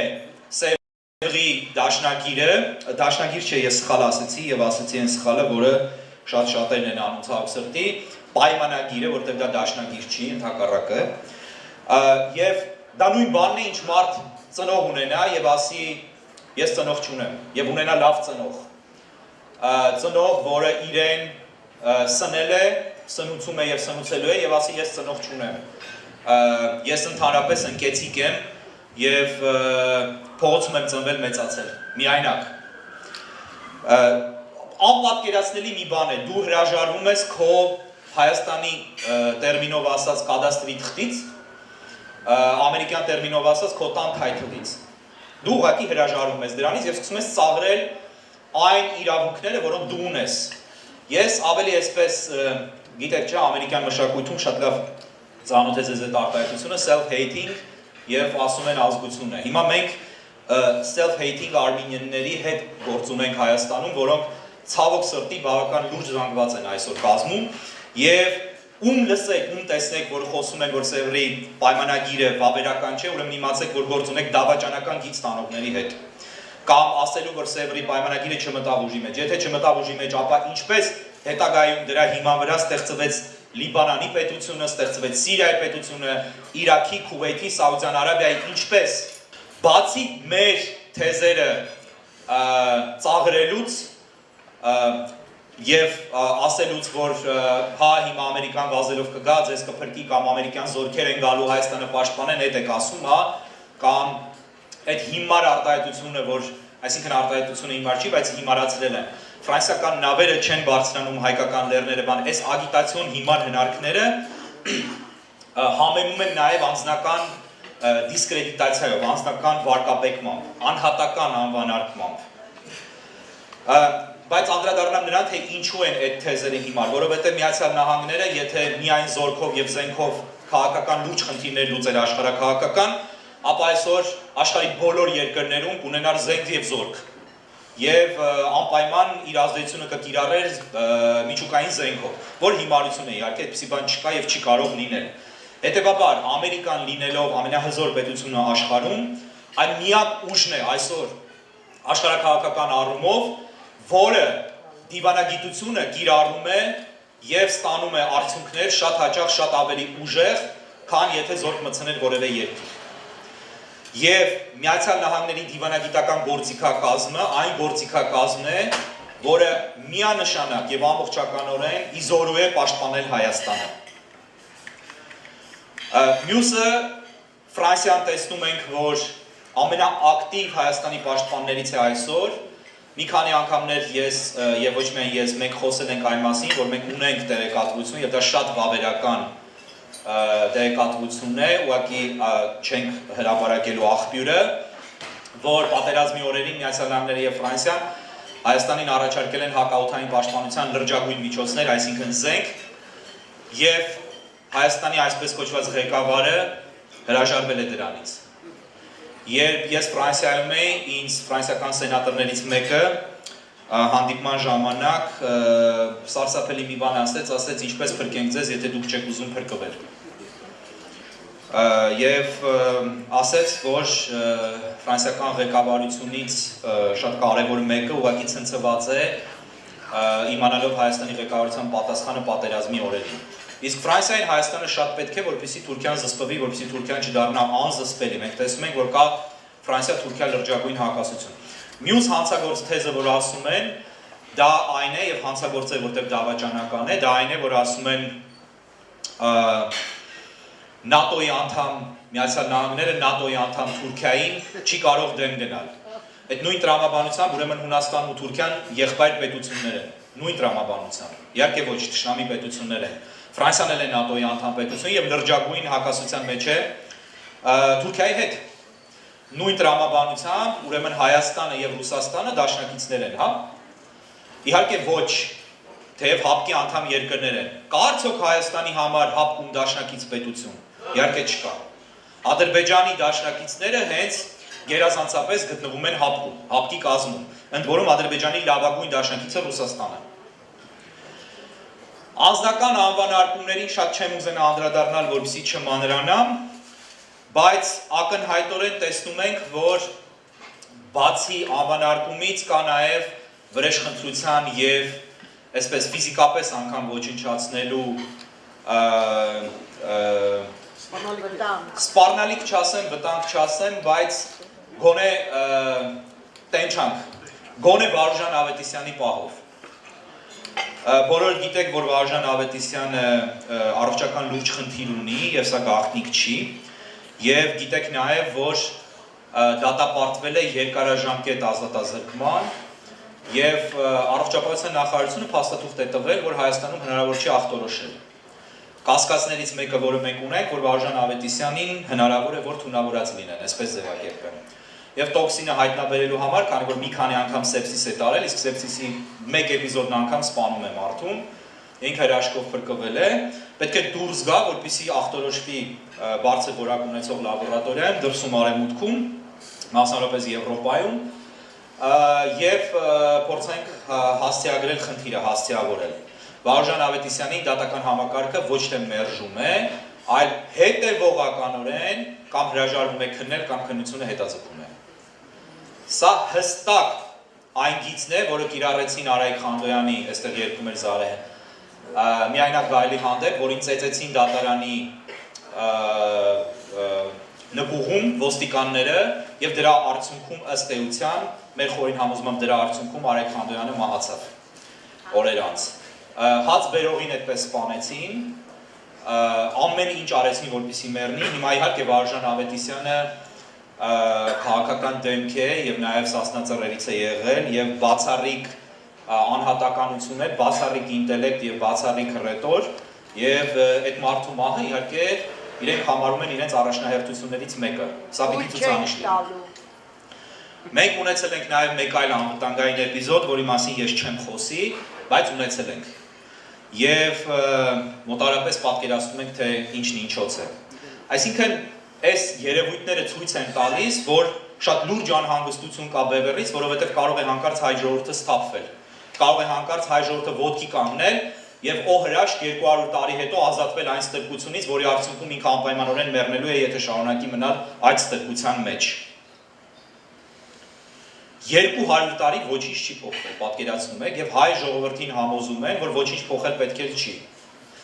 Սևրի դաշնակիրը, դաշնակիր չէ, ես սխալ ասեցի եւ ասեցի այն սխալը, որը շատ շատերն են անում ցավոք սրտի, պայմանագիրը, որտեղ դա դաշնակիր չի, ընդհակառակը, եւ դա նույն բանն է, ինչ մարդ ծնող ունենա եւ ասի ես ծնող չունեմ եւ ունենա լավ ծնող, ծնող, որը իրեն սնել է, սնուցում է եւ սնուցելու է եւ ասի ես ծնող չունեմ, ես ընդհանրապես ընկեցիկ եմ եւ փողոցում եմ ծնվել մեծացել, միայնակ։ Անպատկերացնելի մի բան է, դու հրաժարվում ես քո Հայաստանի տերմինով ասած կադաստրի թղթից, ամերիկյան տերմինով ասած քո տան թայթլից։ Դու ուղղակի հրաժարվում ես դրանից եւ սկսում ես ծաղրել այն իրավունքները, որոնք դու ունես։ Ես ավելի այսպես, գիտեք չէ, ամերիկյան մշակույթում շատ լավ ծանոթ է ձեզ այդ արտահայտությունը self-hating եւ ասում են ազգություն է։ Հիմա մենք self-hating արմենիաների հետ գործ ունենք Հայաստանում, որոնք ցավոք սրտի բավական լուրջ զանգված են այսօր կազմում եւ ում լսեք, ում տեսնեք, որ խոսում են, որ Սևրի պայմանագիրը վավերական չէ, ուրեմն իմացեք, որ գործ ունեք դավաճանական գիծ տանողների հետ։ Կամ ասելու, որ Սևրի պայմանագիրը չմտավ ուժի մեջ։ Եթե չմտավ ուժի մեջ, ապա ինչպես հետագայում դրա հիման վրա ստեղծվեց Լիբանանի պետությունը, ստեղծվեց Սիրիայի պետությունը, Իրաքի, Քուվեյթի, Սաուդյան Արաբիայի, ինչպես բացի մեր թեզերը ծաղրելուց եւ ասելուց, որ հա հիմա ամերիկան վազելով կգա, ձեզ կփրկի կամ ամերիկյան զորքեր են գալու Հայաստանը պաշտպանեն, այդ եք ասում, հա, կամ այդ հիմար արտահայտությունը, որ այսինքն արտահայտությունը հիմար չի, բայց հիմարացրել են։ Ֆրանսիական նավերը չեն բարձրանում հայկական լեռները, բան, այս ագիտացիոն հիմար հնարքները համեմում են նաեւ անձնական դիսկրեդիտացիայով, անձնական վարկաբեկմամբ, անհատական անվանարկմամբ։ Բայց անդրադառնամ նրան, թե ինչու են այդ թեզերը հիմար, որովհետև Միացյալ Նահանգները, եթե միայն զորքով եւ զենքով քաղաքական լուրջ խնդիրներ լուծեր աշխարհաքաղաքական, ապա այսօր աշխարհի բոլոր երկրներում կունենար զենք եւ զորք։ Եվ անպայման իր ազդեցությունը կկիրառեր միջուկային զենքով, որ հիմարություն է իհարկե, այդպիսի բան չկա եւ չի կարող լինել։ Հետևաբար Ամերիկան լինելով ամենահզոր պետությունը աշխարհում, այն միակ ուժն է այսօր աշխարհաքաղաքական առումով, որը դիվանագիտությունը կիրառում է եւ ստանում է արդյունքներ շատ հաճախ շատ ավելի ուժեղ, քան եթե զորք մտցներ որևէ երկիր։ Եվ Միացյալ Նահանգների դիվանագիտական գործիքակազմը այն գործիքակազմն է, որը միանշանակ եւ ամբողջականորեն իզորու է պաշտպանել Հայաստանը։ Մյուսը Ֆրանսիան տեսնում ենք, որ ամենաակտիվ Հայաստանի պաշտպաններից է այսօր։ Մի քանի անգամներ ես եւ ոչ միայն ես մենք խոսել ենք այն մասին, որ մենք ունենք տեղեկատվություն եւ դա շատ վավերական տեղեկատվություն է, ուղղակի չենք հրապարակելու աղբյուրը, որ պատերազմի օրերին Միացյալ Նահանգները եւ Ֆրանսիան Հայաստանին առաջարկել են հակաօդային պաշտպանության լրջագույն միջոցներ, այսինքն զենք, եւ Հայաստանի այսպես կոչված ղեկավարը հրաժարվել է դրանից։ Երբ ես Ֆրանսիայում էի, ինձ ֆրանսիական սենատորներից մեկը հանդիպման ժամանակ սարսափելի մի բան ասեց ինչպես փրկենք ձեզ, եթե դուք չեք ուզում փրկվել։ Եվ ասեց, որ ֆրանսիական ղեկավարությունից շատ կարևոր մեկը ուղղակի ցնցված է իմանալով Հայաստանի ղեկավարության պատասխանը պատերազմի օրերին։ Իսկ Ֆրանսիային Հայաստանը շատ պետք է, որպեսզի Թուրքիան զսպվի, որպեսզի Թուրքիան չդառնա անզսպելի։ Մենք տեսնում ենք, որ կա Ֆրանսիա-Թուրքիա լրջագույն հակասություն։ Մյուս հանցագործ թեզը, որ ասում են, դա այն է, եւ հանցագործ է, որտեղ դավաճանական է, դա այն է, որ ասում են ՆԱՏՕ-ի անդամ Միացյալ Նահանգները ՆԱՏՕ-ի անդամ Թուրքիային չի կարող դեմ գնալ։ Այդ նույն տրամաբանությամբ ուրեմն Հունաստանն ու Թուրքիան եղբայր պետություններ են, նույն տրամաբանությամբ։ Իհարկե ոչ թշնամի պետություններ են։ Ֆրանսիան էլ է ՆԱՏՕ-ի անդամ պետություն եւ լրջագույն հակասության մեջ է Թուրքիայի հետ։ Նույն տրամաբանությամբ ուրեմն Հայաստանը եւ Ռուսաստանը դաշնակիցներ են, հա։ Իհարկե ոչ, թեև ՀԱՊԿ-ի անդամ երկրներ են։ Կա արդյոք Հայաստանի համար ՀԱՊԿ-ում դաշնակից պետություն։ Իհարկե չկա։ Ադրբեջանի դաշնակիցները հենց գերազանցապես գտնվում են ՀԱՊԿ-ում, ՀԱՊԿ-ի կազմում, ընդ որում Ադրբեջանի լավագույն դաշնակիցը Ռուսաստանը։ Անձնական անվանարկումներին շատ չեմ ուզենա անդրադառնալ, որպեսզի չմանրանամ, բայց ակնհայտորեն տեսնում ենք, որ բացի անվանարկումից կա նաև վրեժխնդրության եւ այսպես ֆիզիկապես անգամ ոչնչացնելու սպառնալիք չասեմ, վտանգ չասեմ, բայց գոնե տենչանք, գոնե Վարուժան Ավետիսյանի պահով։ Բոլորը գիտեք, որ Վարուժան Ավետիսյանը առողջական լուրջ խնդիր ունի եւ սա գաղտնիք չի, եւ գիտեք նաեւ, որ դատապարտվել է երկարաժամկետ ազատազրկման եւ առողջապահության նախարարությունը փաստաթուղթ է տվել, որ Հայաստանում հնարավոր չի ախտորոշել։ Կասկածներից մեկը, որը մենք ունենք, որ Վարուժան Ավետիսյանին հնարավոր է, որ թունավորած լինեն, այսպես ձևակերպեմ։ Եվ տոքսինը հայտնաբերելու համար, քանի որ մի քանի անգամ սեպսիս է տարել, իսկ սեպսիսի մեկ էպիզոդն անգամ սպանում է մարդուն, ինքը հրաշքով փրկվել է, պետք է դուրս գա, որպեսզի ախտորոշվի բարձր որակ ունեցող լաբորատորիայում, դրսում արևմուտքում, մասնավորապես Եվրոպայում, եւ փորձենք հասցեագրել խնդիրը, հասցեավորել։ Վարուժան Ավետիսյանի դատական համակարգը ոչ թե մերժում է, այլ հետևողականորեն կամ հրաժարվում է քննել կամ քննությունը հետաձգում է։ Սա հստակ այն գիծն է, որը կիրառեցին Արայիկ Խանդոյանի, այստեղ երկում էր Զարեհը, միայնակ գայելի հանդեպ, որին ծեծեցին դատարանի նկուղում ոստիկանները եւ դրա արդյունքում ըստ էության մեր խորին համոզմամբ դրա արդյունքում Արայիկ Խանդոյանը մահացավ օրեր անց։ Հաց բերողին այդպես սպանեցին, ամեն ինչ արեցին, որպեսզի մեռնի։ Հիմա իհարկե Վարուժան Ավետիսյանը քաղաքական դեմք է եւ նաեւ Սասնա-Ծռերից է եղել եւ բացառիկ անհատականություն է, բացառիկ ինտելեկտ եւ բացառիկ ռետոր եւ այդ մարդու մահը իհարկե իրենք համարում են իրենց առաջնահերթություններից մեկը։ Սա պիտի ցուցանիշ լինի։ Մենք ունեցել ենք նաեւ մեկ այլ անվտանգային էպիզոդ, որի մասին ես չեմ խոսի, բայց ունեցել ենք։ Եվ մոտարապես պատկերացնում ենք, թե ինչն ինչոց է։ Այսինքն այս երևույթները ցույց են տալիս, որ շատ լուրջ անհանգստություն կա Բևերից, որովհետև կարող է հանկարծ հայ ժողովուրդը սթափվել։ Կարող է հանկարծ հայ ժողովուրդը ոտքի կանգնել եւ օհրաշք 200 տարի հետո ազատվել այն ստրկությունից, որի արդյունքում ինքը անպայմանորեն մեռնելու է, եթե շարունակի մնալ այդ ստրկության մեջ։ 200 տարի ոչինչ չի փոխվել, պատկերացնում եք, եւ հայ ժողովրդին համոզում են, որ ոչինչ փոխել պետք է չի։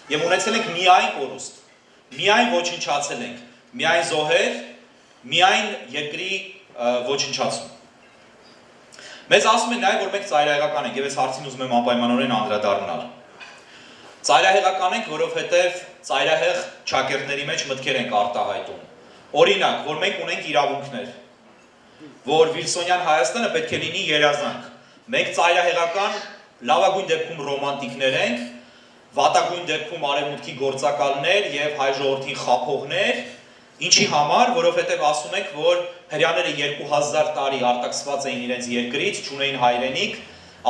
Եվ ունեցել ենք միայն կորուստ, միայն ոչնչացել ենք, միայն զոհեր, միայն երկրի ոչնչացում։ Մեզ ասում են նաև, որ մենք ծայրահեղական ենք, եւ այս հարցին ուզում եմ անպայմանորեն անդրադառնալ։ Ծայրահեղական ենք, որովհետև ծայրահեղ ճակերտների մեջ մտքեր ենք արտահայտում։ Օրինակ, որ մենք ունենք իրավունքներ, որ Վիլսոնյան Հայաստանը պետք է լինի երազանք։ Մենք ծայրահեղական լավագույն դեպքում ռոմանտիկներ ենք, վատագույն դեպքում արևմուտքի գործակալներ եւ հայ ժողովրդին խափողներ, ինչի համար, որովհետեւ ասում ենք, որ հрьяաները 2000 տարի արտաքսված էին իրենց երկրից, չունեին հայրենիք,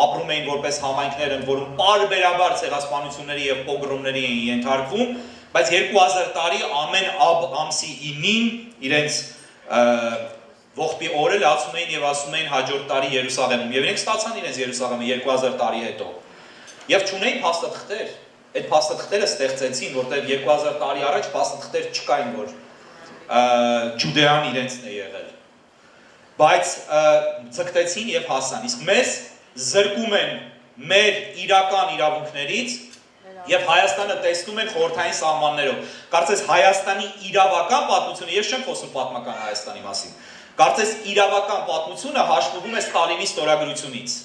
ապրում էին որպես համայնքներ, ընդ որում պարբերաբար ցեղասպանությունների եւ պոգրոմների էին ենթարկվում, բայց 2000 տարի ամեն ամսի 9-ին իրենց ողբի օրը լացում էին եւ ասում էին հաջորդ տարի Երուսաղեմում եւ իրենք ստացան իրենց Երուսաղեմը 2000 տարի հետո եւ չունեին փաստաթղթեր, այդ փաստաթղթերը ստեղծեցին, որտեղ 2000 տարի առաջ փաստաթղթեր չկային, որ Ջուդեան իրենցն է եղել, բայց ցկտեցին եւ հասան, իսկ մեզ զրկում են մեր իրական իրավունքներից եւ Հայաստանը տեսնում են խորհրդային սահմաններով։ Կարծես Հայաստանի իրավական պատմությունը, ես չեմ խոսում պատմական Հայաստանի մասին, կարծես իրավական պատմությունը հաշվվում է Ստալինի ստորագրությունից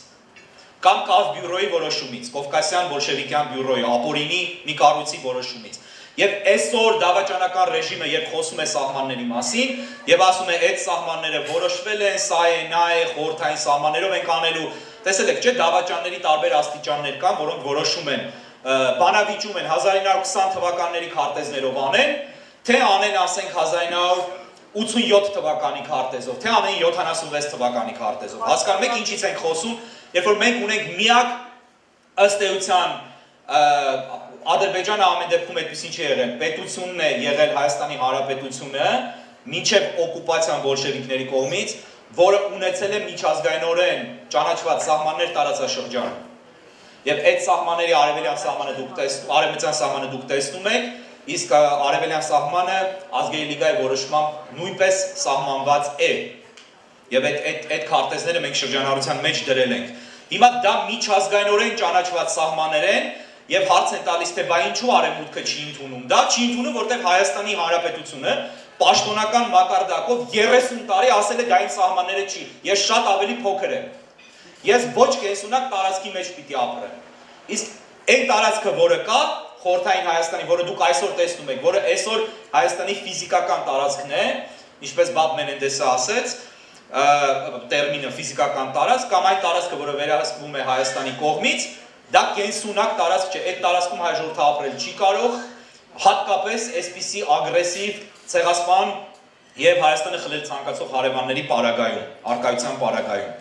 կամ Կավ բյուրոյի որոշումից, Կովկասյան բոլշևիկյան բյուրոյի, Ապորինի մի կառույցի որոշումից։ Եվ այսօր դավաճանական ռեժիմը երբ խոսում է սահմանների մասին եւ ասում է այդ սահմանները որոշվել են, սա է, նա է, խորհրդային սահմաններով ենք անելու, տեսել եք, չէ, դավաճանների տարբեր աստիճաններ կան, որոնք որոշում են, բանավիճում են 1920 թվականների քարտեզներով անեն, թե անեն, ասենք 1987 թվականի քարտեզով, թե անեն 76 թվականի քարտեզով։ Հասկանում եք ինչից ենք խոսում, երբ որ մենք ունենք միակ ըստ էության Ադրբեջանը ամեն դեպքում այդպեսին չի եղել, պետությունն է եղել Հայաստանի Հանրապետությունը մինչև օկուպացիան բոլշևիկների կողմից, որը ունեցել է միջազգայինորեն ճանաչված սահմաններ տարածաշրջանում։ Եվ այդ սահմանների արևելյան սահմանը դուք տեսնում եք, իսկ արևելյան սահմանը ազգերի լիգայի որոշմամբ նույնպես սահմանված է։ Եվ այդ քարտեզները մենք շրջանառության մեջ դրել ենք։ Հիմա դա միջազգայինորեն ճանաչված սահմաններ են, եւ հարց են տալիս, թե բա ինչու արևմուտքը չի ընդունում։ Դա չի ընդունում, որտեղ Հայաստանի Հանրապետությունը պաշտոնական մակարդակով 30 տարի ասել է դա այն սահմանները չի։ Ես շատ ավելի փոքր եմ։ Ես ոչ կենսունակ տարածքի մեջ պիտի ապրեմ։ Իսկ այն տարածքը, որը կա, խորհրդային Հայաստանի, որը դուք այսօր տեսնում եք, որը այսօր Հայաստանի ֆիզիկական տարածքն է, ինչպես Բաբ Մենենդեսը ասեց, տերմինը ֆիզիկական տարածք, կամ այն տարածքը, որը վերահսկվում է Հայաստանի կողմից, դա կենսունակ տարածք չէ, այդ տարածքում հայ ժողովուրդը ապրել չի կարող, հատկապես այսպիսի ագրեսիվ ցեղասպան եւ Հայաստանը խլել ցանկացող հարևանների պարագայում, արկայության պարագայում։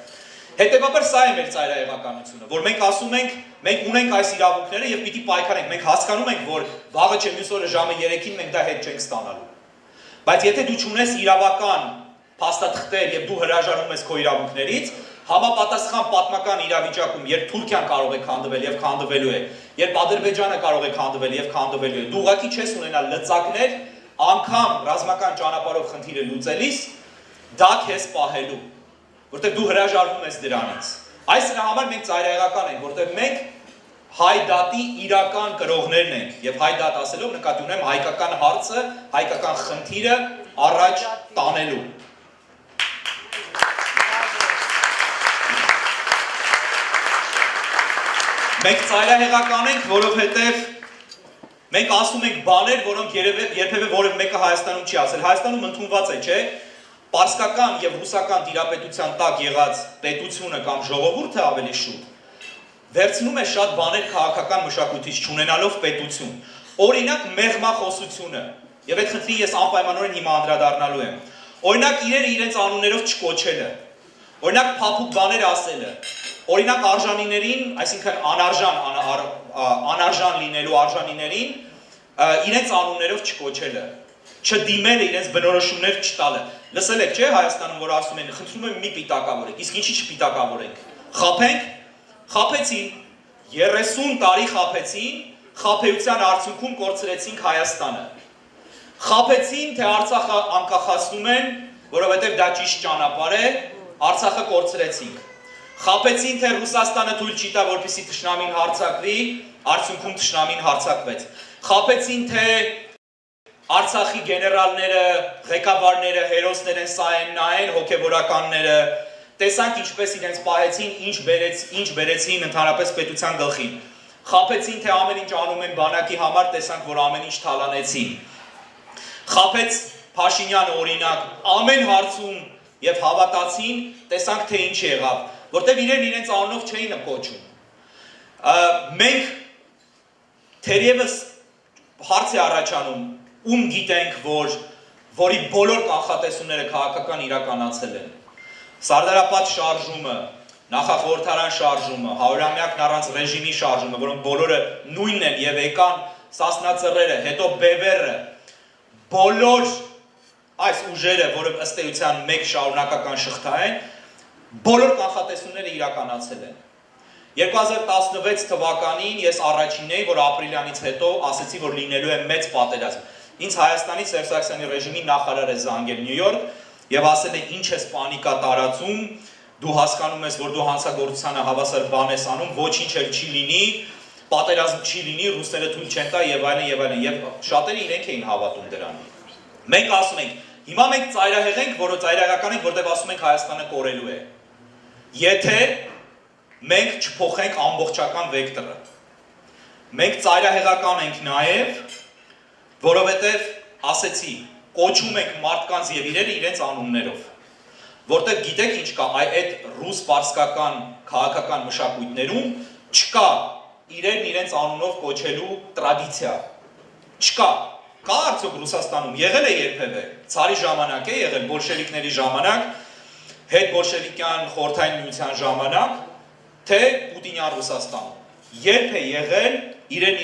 Հետևաբար սա է մեր ծայրահեղականությունը, որ մենք ասում ենք, մենք ունենք այս իրավունքները եւ պիտի պայքարենք, մենք հասկանում ենք, որ վաղը չէ մյուս օրը ժամը 3-ին մենք դա հետ չենք ստանալու։ Բայց եթե դու չունես իրավական փաստաթղթեր եւ դու հրաժարվում ես քո իրավունքներից, համապատասխան պատմական իրավիճակում, երբ Թուրքիան կարող է քանդվել եւ քանդվելու է, երբ Ադրբեջանը կարող է քանդվել եւ քանդվելու է, դու ուղղակի չես ունենալ լծակներ անգամ ռազմական ճանապարհով խնդիրը լուծելիս, դա քեզ պահելու, որտեղ դու հրաժարվում ես դրանից։ Այս նրա համար մենք ծայրահեղական ենք, որտեղ մենք հայ դատի իրական կրողներն ենք եւ հայ դատ ասելով նկատի ունեմ հայկական հարցը, հայկական խնդիրը առաջ տանելու։ Մենք ծայրահեղական ենք, որովհետև մենք ասում ենք բաներ, որոնք երբևէ որևէ մեկը Հայաստանում չի ասել։ Հայաստանում ընդունված է, չէ՞, պարսկական եւ ռուսական տիրապետության տակ եղած պետությունը կամ ժողովուրդը ավելի շուտ վերցնում է շատ բաներ քաղաքական մշակույթից չունենալով պետություն։ Օրինակ մեղմախոսությունը, եւ այդ խնդրին ես անպայմանորեն հիմա անդրադառնալու եմ։ Օրինակ իրերը իրենց անուններով չկոչելը, օրինակ փափուկ բաներ ասելը, օրինակ արժանիներին, այսինքն անարժան լինելու արժանիներին իրենց անուններով չկոչելը։ չդիմելը իրենց բնորոշումներ չտալը։ Լսել եք, չէ, Հայաստանում որ ասում են, խնդրում եմ մի պիտակավորեք, իսկ ինչի չպիտակավորենք։ Խաբենք, խաբեցին, 30 տարի խաբեցին, խաբեության արդյունքում կորցրեցինք Հայաստանը։ Խաբեցին, թե Արցախը անկախացնում են, որովհետև դա ճիշտ ճանապարհ է, Արցախը կորցրեցինք։ Խաբեցին, թե Ռուսաստանը թույլ չի տա, որպեսզի թշնամին հարձակվի, արդյունքում թշնամին հարձակվեց։ Խաբեցին, թե Արցախի գեներալները, ղեկավարները, հերոսներ են սա են նա են, հոգևորականները, տեսանք ինչպես իրենց պահեցին, ինչ բերեցին ընդհանրապես պետության գլխին։ Խաբեցին, թե ամեն ինչ անում են բանակի համար, տեսանք, որ ամեն ինչ թալանեցին։ Խաբեց Փաշինյանը օրինակ, ամեն հարցում եւ հավատացին, տեսանք, թե ինչ եղավ, որտեվ իրենց անունով չէին կոչում։ Մենք թերևս հարց է առաջանում, ում գիտենք, որի բոլոր կանխատեսումները քաղաքական իրականացել են։ Սարդարապատ շարժումը, նախախորհրդարան շարժումը, 100-ամյակն առանց ռեժիմի շարժումը, որոնք բոլորը նույնն են եւ եկան Սասնա հետո Բևերը, բոլոր այս ուժերը, որը ըստ էության մեկ շարունակական շղթա են, բոլոր կանխատեսումները իրականացել են։ 2016 թվականին ես առաջինն էի, որ ապրիլյանից հետո ասեցի, որ լինելու է մեծ պատերազմ։ Ինձ Հայաստանի Սերժ Սարգսյանի ռեժիմի նախարարը զանգել Նյու Յորք եւ ասել է ինչ ես պանիկա տարածում, դու հասկանում ես, որ դու հանցագործությանը հավասար բան ես անում, ոչինչ էլ չի լինի, պատերազմ չի լինի, ռուսները թույլ չեն տա եւ այլն եւ այլն, եւ շատերը իրենք էին հավատում դրան։ Մենք ասում ենք, հիմա մենք ծայրահեղ ենք, որը ծայրահեղական ենք, որտեղ ասում ենք Հայաստանը կորելու է։ Եթե մենք չփոխենք ամբողջական վեկտորը։ Մենք ծայրահեղական ենք նաեւ, որովհետեւ ասեցի, կոչում ենք մարդկանց եւ իրենց անուններով։ Որտեւ գիտեք ինչ կա, այդ ռուս-պարսկական քաղաքական մշակույթներում չկա իրենց անունով կոչելու տրադիցիա։ Չկա։ Կա արդյոք Ռուսաստանում, եղել է երբևէ, ցարի ժամանակ է եղել, բոլշևիկների ժամանակ, հետ բոլշևիկյան խորհրդային միության ժամանակ, թե Պուտինյան Ռուսաստանում։ Երբ է եղել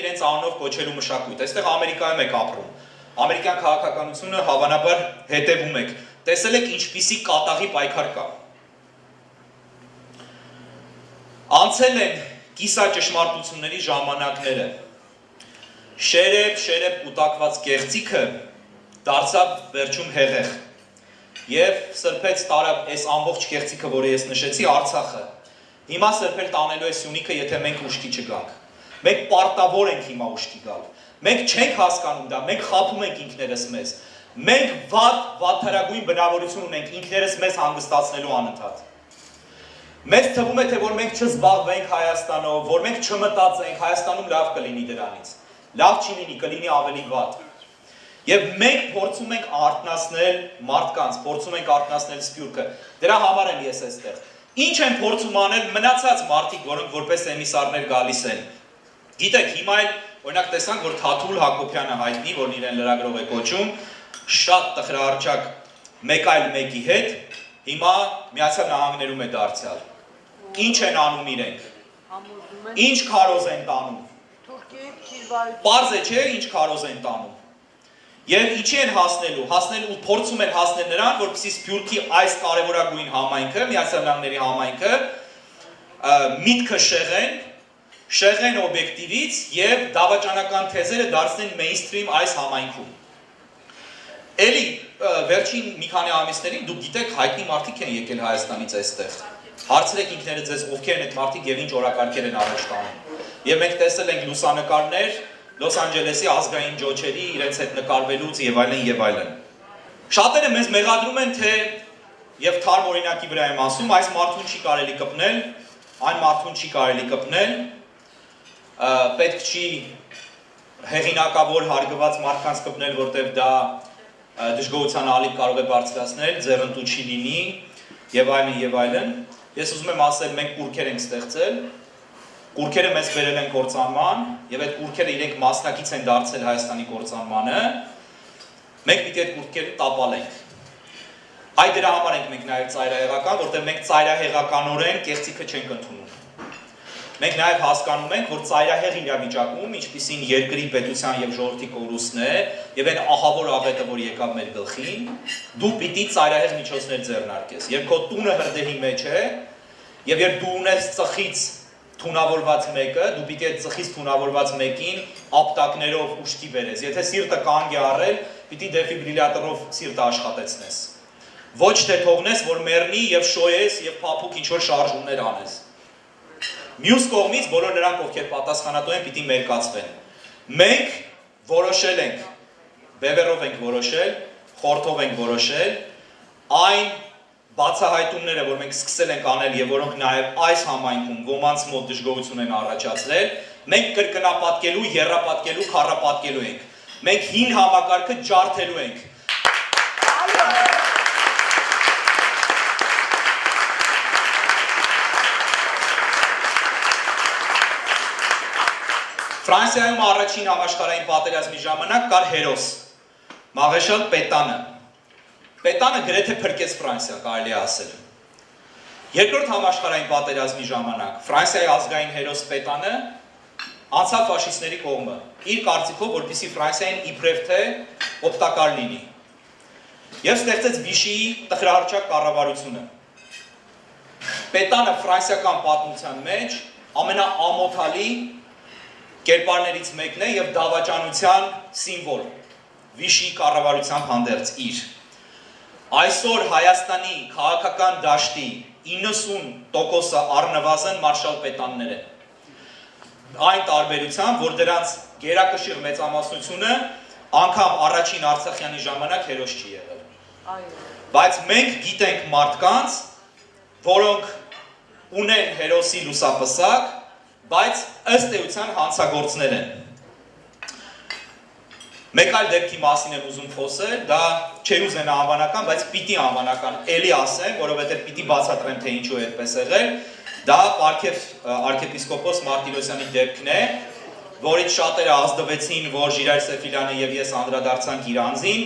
իրենց անունով կոչելու մշակույթ։ Այստեղ Ամերիկայում եք ապրում։ Ամերիկյան քաղաքականությունը հավանաբար հետևում եք։ Տեսել եք ինչպիսի կատաղի պայքար կա։ Անցել են կիսաճշմարտությունների ժամանակները։ Շերեբ կուտակված կեղծիքը դարձավ վերջում հեղեղ եւ սրբեց տարավ այս ամբողջ կեղծիքը, որը ես նշեցի, Արցախը։ Հիմա սրբել տանելու է Սյունիքը, եթե մենք ուշքի չգանք։ Մենք պարտավոր ենք հիմա ուշքի գալ։ Մենք չենք հասկանում դա, մենք խաբում ենք ինքներս մեզ։ Մենք վատթարագույն բնավորություն ունենք ինքներս մեզ հանգստացնելու անընդհատ։ Մեզ թվում է, թե որ մենք չզբաղվենք Հայաստանով, որ մենք չմտածենք, Հայաստանում լավ կլինի դրանից։ Լավ չի լինի, կլինի ավելի վատ։ Եվ մենք փորձում ենք արթնացնել մարդկանց, փորձում ենք արթնացնել սփյուռքը։ Դրա համար եմ ես այստեղ։ Ինչ են փորձում անել մնացած մարդիկ, որոնք որպես էմիսարներ գալիս են։ Գիտեք, հիմա էլ օրինակ տեսանք, որ Թաթուլ Հակոբյանը հայտնի, որ իրեն լրագրող է կոչում, շատ տխրահարճակ մեկ այլ մեկի հետ, հիմա Միացյալ Նահանգներում է դարձյալ։ Ինչ են անում իրենք։ Ինչ քարոզ են տանում։ Պարզ է, չէ, ինչ քարոզ են տանում։ Եվ ինչի են հասնելու, փորձում են հասնել նրան, որպեսզի Սփյուռքի այս կարևորագույն համայնքը, Միացյալ Նահանգների համայնքը, միտքը շեղեն օբյեկտիվից եւ դավաճանական թեզերը դարձնեն մեյնսթրիմ այս համայնքում։ Էլի վերջին մի քանի ամիսներին դուք գիտեք հայտնի մարդիկ են եկել Հայաստանից այստեղ։ Հարցրեք ինքներդ ձեզ ովքեր են այդ մարդիկ եւ ինչ օրակարգեր են առաջ տանում։ Եվ մենք տեսել ենք լուսանկարներ Լոս Անջելեսի ազգային ջոչերի իրենց հետ նկարվելուց եւ այլն եւ այլն։ Շատերը մեզ մեղադրում են, թե եւ թարմ օրինակի վրա եմ ասում, այս մարդուն չի կարելի կպնել, այն մարդուն չի կարելի կպնել, պետք չի հեղինակավոր հարգված մարդկանց կպնել, որտեվ դա դժգոհության ալիք կարող է բարձրացնել, ձեռնտու չի լինի եւ այլն եւ այլն։ Ես ուզում եմ ասել, մենք կուրքեր ենք ստեղծել, կուրքերը մեզ բերել են կործանման եւ այդ կուրքերը իրենք մասնակից են դարձել Հայաստանի կործանմանը։ Մենք պիտի այդ կուրքերը տապալենք։ Այդ դրա համար ենք մենք նաեւ ծայրահեղական, որտեղ մենք ծայրահեղականորեն կեղծիքը չենք ընդունում։ Մենք նաև հասկանում ենք, որ ծայրահեղ իրավիճակում, ինչպիսին երկրի պետության եւ ժողովրդի կորուստն է, եւ այն ահավոր աղետը, որ եկավ մեր գլխին, դու պիտի ծայրահեղ միջոցներ ձեռնարկես։ Երբ քո տունը հրդեհի մեջ է, եւ երբ դու ունես ծխից թունավորված մեկը, դու պիտի այդ ծխից թունավորված մեկին ապտակներով ուշքի բերես։ Եթե սիրտը կանգ է առել, պիտի դեֆիբրիլյատորով սիրտը աշխատեցնես։ Ոչ թե թողնես, որ մեռնի եւ շոյես եւ փափուկ ինչ-որ շարժումներ անես։ Մյուս կողմից բոլոր նրանք, ովքեր պատասխանատու են, պիտի մերկացվեն։ Մենք որոշել ենք, բևեռով ենք որոշել, խորթով ենք որոշել, այն բացահայտումները, որ մենք սկսել ենք անել եւ որոնք նաեւ այս համայնքում ոմանց մոտ դժգոհություն են առաջացրել, մենք կրկնապատկելու, եռապատկելու, քառապատկելու ենք։ Մենք հին համակարգը ջարդելու ենք։ Ֆրանսիայում առաջին համաշխարհային պատերազմի ժամանակ կար հերոս, Մաղեշալ Պետանը։ Պետանը գրեթե փրկեց Ֆրանսիա, կարելի է ասել։ Երկրորդ համաշխարհային պատերազմի ժամանակ Ֆրանսիայի ազգային հերոս Պետանը անցավ ֆաշիստների կողմը, իր կարծիքով, որպեսզի Ֆրանսիային իբրև թե օգտակար լինի։ Եվ ստեղծեց Վիշիի տխրահարճակ կառավարությունը։ Պետանը ֆրանսիական պատմության մեջ ամենաամոթալի կերպարներից մեկն է եւ դավաճանության սիմվոլ, Վիշիի կառավարությամբ հանդերձ իր։ Այսօր Հայաստանի քաղաքական դաշտի 90%-ը առնվազն մարշալ պետաններ են։ Այն տարբերությամբ, որ դրանց գերակշիռ մեծամասնությունը անգամ առաջին Արցախյանի ժամանակ հերոս չի եղել։ Բայց մենք գիտենք մարդկանց, որոնք ունեն հերոսի լուսապսակ, բայց ըստ էության հանցագործներ են։ Մեկ այլ դեպքի մասին եմ ուզում խոսել, դա չէ ուզենա անվանական, բայց պիտի անվանական էլի ասեմ, որովհետև պիտի բացատրեմ, թե ինչու է այդպես եղել։ Դա Պարքև arczepiskopos Martirosyan-ի դեպքն է, որից շատերը ազդվեցին, որ Ժիրայր Սեֆիլյանը եւ ես անդրադարձանք իր անձին։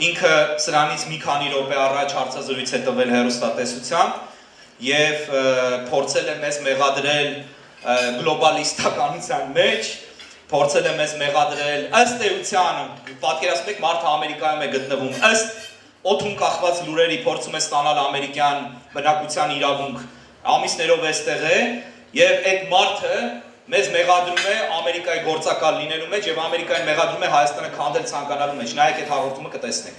Ինքը սրանից մի քանի րոպե առաջ հարցազրույց է տվել հեռուստատեսությամբ եւ փորձել է մեզ մեղադրել գլոբալիստականության մեջ, փորձել է մեզ մեղադրել ըստ էության, պատկերացնեք մարդը Ամերիկայում է գտնվում, ըստ օդում կախված լուրերի փորձում է ստանալ ամերիկյան բնակության իրավունք, ամիսներով էստեղ է եւ այդ մարդը մեզ մեղադրում է Ամերիկայի գործակալ լինելու մեջ եւ Ամերիկային մեղադրում է Հայաստանը քանդել ցանկանալու մեջ։ Նայեք այդ հաղորդումը կտեսնեք։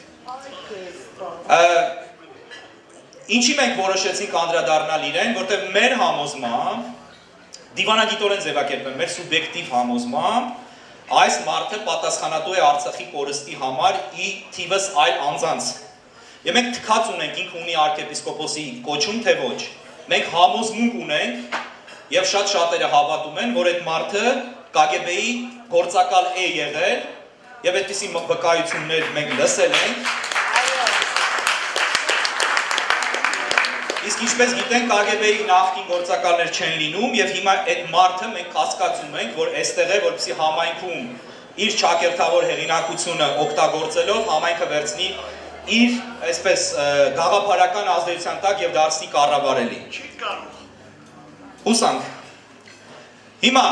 Ինչի մենք որոշեցինք անդրադառնալ իրեն, որտեղ մեր համոզմամբ դիվանագիտորեն ձևակերպեմ, մեր սուբյեկտիվ համոզմամբ այս մարդը պատասխանատու է Արցախի կորստի համար ի թիվս այլ անձանց։ Եվ մենք թքած ունենք, ինքը ունի arczepiskoposi կոչում, թե ոչ։ Մենք համոզմունք ունենք եւ շատ շատերը հավատում են, որ այդ մարդը KGB-ի գործակալ է եղել եւ այդպիսի վկայություններ մենք լսել ենք։ Իսկ ինչպես գիտենք, KGB-ի նախկին գործակալներ չեն լինում եւ հիմա այդ մարդը մենք հասկացում ենք, որ այստեղ է, որպեսզի համայնքում իր ճակերտավոր հեղինակությունը օգտագործելով համայնքը վերցնի իր այսպես գաղափարական ազդեցության տակ եւ դարձնի կառավարելի։ Հուսանք։ Հիմա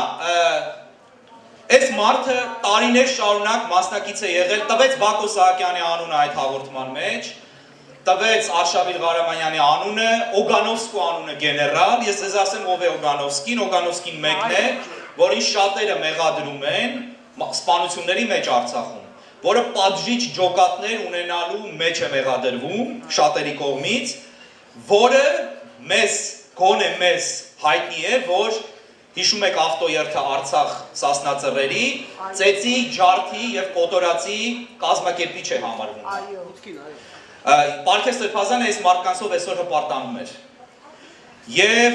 այս մարդը տարիներ շարունակ մասնակից է եղել, տվեց Բակո Սահակյանի անունը այդ հաղորդման մեջ, տվեց Արշավիլ Ղարամանյանի անունը, Օգանովսկու անունը գեներալ, ես ձեզ ասեմ ով է Օգանովսկին, Օգանովսկին մեկն է, որին շատերը մեղադրում են սպանությունների մեջ Արցախում, որը պատժիչ ջոկատներ ունենալու մեջ է մեղադրվում շատերի կողմից, որը գոնե մեզ հայտնի է, որ հիշում եք ավտոերթը Արցախ Սասնա-Ծռերի, ծեծի, ջարդի եւ կոտորածի կազմակերպիչ է համարվում։ Պարքև Սրբազանը այս մարդկանցով այսօր հպարտանում էր եւ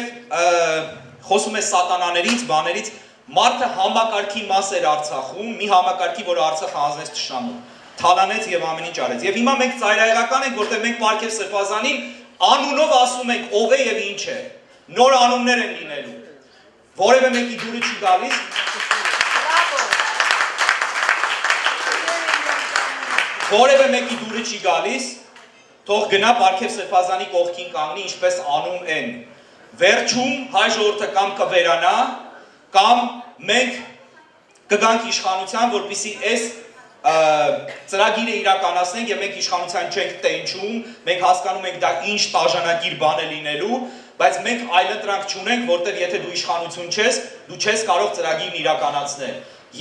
խոսում է սատանաներից, բաներից, մարդը համակարգի մաս էր Արցախում, մի համակարգի, որը Արցախը հանձնեց թշնամուն, թալանեց եւ ամեն ինչ արեց։ Եվ հիմա մենք ծայրահեղական ենք, որտեղ մենք Պարքև Սրբազանին անունով ասում ենք ով է եւ ինչ է։ Նոր անուններ են լինելու։ Որևէ մեկի դուրը չի գալիս։ Որևէ մեկի դուրը չի գալիս, թող գնա Պարքև Սրբազանի կողքին կանգնի, ինչպես անում են վերջում հայ ժողովուրդը կամ կվերանա, կամ մենք կգանք իշխանության, որպեսզի այս ծրագիրը իրականացնենք եւ մենք իշխանության չենք տենչում, մենք հասկանում ենք դա ինչ տաժանագիր բան է լինելու, բայց մենք այլընտրանք չունենք, որտեղ եթե դու իշխանություն չես, դու չես կարող ծրագիրն իրականացնել։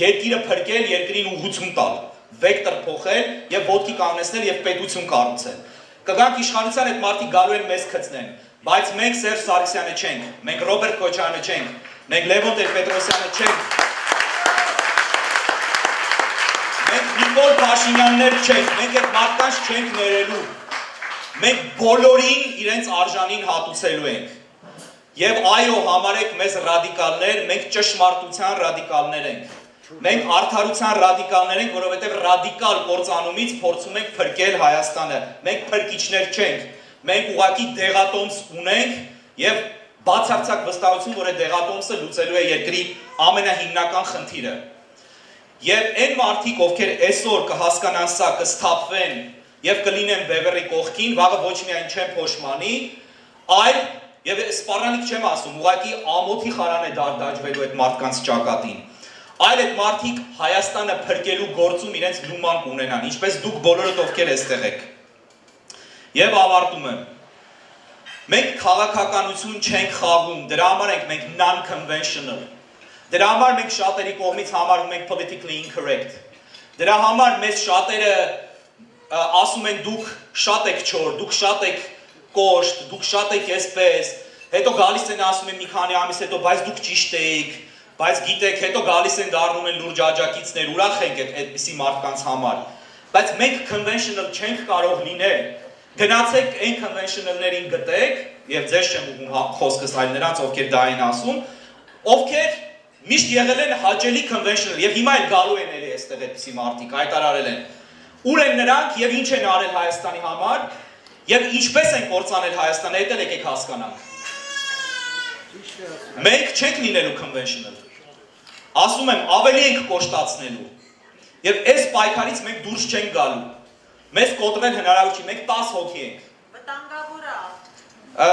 Երկիրը փրկել, երկրին ուղղություն տալ, վեկտոր փոխել եւ ոտքի կանգնեցնել եւ պետություն կառուցել։ Կգանք իշխանության, այդ մարդիկ գալու են մեզ գցնեն, բայց մենք Սերժ Սարգսյանը չենք, մենք Ռոբերտ Քոչարյանը չենք, մենք Լևոն Տեր-Պետրոսյանը չենք, մենք Նիկոլ Փաշինյաններ չենք, մենք այդ մարդկանց չենք ներելու, մենք բոլորին իրենց արժանին հատուցելու ենք։ Եվ այո, համարեք մեզ ռադիկալներ, մենք ճշմարտության ռադիկալներ ենք։ Մենք արդարության ռադիկալներ ենք, որովհետև ռադիկալ կործանումից փորձում ենք փրկել Հայաստանը։ Մենք փրկիչներ չենք։ Մենք ուղղակի դեղատոմս ունենք եւ բացարձակ վստահություն, որ այդ դեղատոմսը լուծելու է երկրի ամենահիմնական խնդիրը։ Եվ այն մարդիկ, ովքեր այսօր կհասկանան սա, կսթափվեն եւ կլինեն Բևերի կողքին, վաղը ոչ միայն չեն փոշմանի, այլ եւ սպառնալիք չեմ ասում, ուղղակի ամոթի խարան է դաջվելու այդ մարդկանց ճակատին։ Այլ այդ մարդիկ Հայաստանը փրկելու գործում իրենց լուման կունենան, ինչպես դուք բոլորդ ովքեր այստեղ եք։ Եվ ավարտում եմ։ Մենք քաղաքականություն չենք խաղում, դրա համար ենք մենք non-conventional։ Դրա համար մենք շատերի կողմից համարվում ենք politically incorrect։ Դրա համար մեզ շատերը ասում են դուք շատ եք չոր, դուք շատ եք կոշտ, դուք շատ եք այսպես, հետո գալիս են ասում են մի քանի ամիս հետո, բայց դուք ճիշտ եք, բայց գիտեք, հետո գալիս են դառնում են լուրջ աջակիցներ, ուրախ ենք այդպիսի մարդկանց համար։ Բայց մենք conventional չենք կարող լինել։ Գնացեք այն conventional-ներին գտեք, եւ ձեզ չեմ ուղղում խոսքս, այլ նրանց, ովքեր դա են ասում, ովքեր միշտ եղել են հաճելի conventional եւ հիմա էլ գալու են էլի այստեղ այդպիսի մարդիկ հայտարարել են։ Ուր են նրանք եւ ինչ են արել Հայաստանի համար եւ ինչպես են կործանել Հայաստանը, դա էլ եկեք հասկանանք։ Մենք չենք լինելու conventional։ Ասում եմ, ավելի ենք կոշտացնելու։ Եվ այս պայքարից մենք դուրս չենք գալու։ Մեզ կոտրել հնարավոր չի, մենք 10 հոգի ենք։ Վտանգավոր է։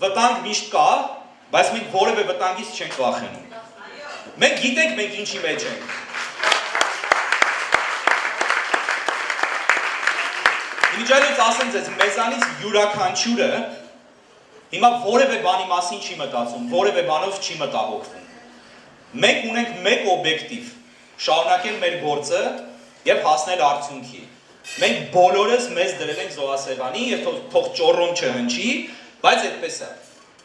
Վտանգ միշտ կա, բայց մենք որևէ վտանգից չենք վախենում։ Մենք գիտենք մենք ինչի մեջ ենք։ Իմիջիայլից ասեմ ձեզ, մեզանից յուրաքանչյուրը հիմա որևէ բանի մասին չի մտածում, որևէ բանով չի մտահոգվում։ Մենք ունենք մեկ օբյեկտիվ՝ շարունակել մեր գործը եւ հասնել արդյունքի։ Մենք բոլորս մեզ դրել ենք զոհասեղանի եւ թող ճոռոմ չհնչի, բայց այդպես է։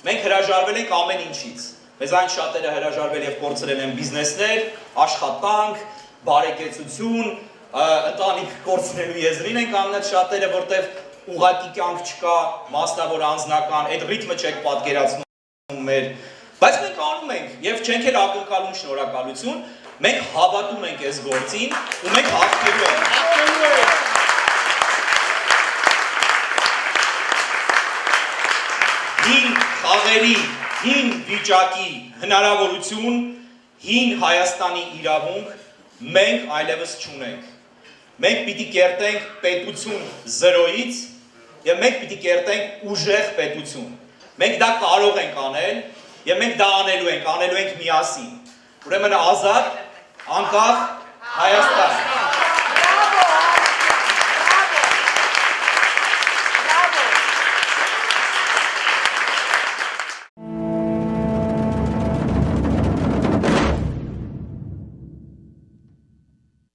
Մենք հրաժարվել ենք ամեն ինչից։ Մեզ այն շատերը հրաժարվել եւ կորցրել են բիզնեսներ, աշխատանք, բարեկեցություն, ընտանիք կորցնելու եզրին են կանգնել շատերը, որտեղ ուղղակի կյանք չկա, մասնավոր անձնական, այդ ռիթմը չեք պատկերացնում մեր, բայց մենք անում ենք եւ չենք էլ ակնկալում շնորհակալություն, մենք հավատում ենք այս գործին ու մենք հաղթելու ենք։ Հին խաղերի, հին վիճակի հնարավորություն, հին Հայաստանի իրավունք մենք այլևս չունենք։ Մենք պիտի կերտենք պետություն 0-ից եւ մենք պիտի կերտենք ուժեղ պետություն։ Մենք դա կարող ենք անել եւ մենք դա անելու ենք միասին։ Ուրեմն ազատ, անկախ Հայաստան։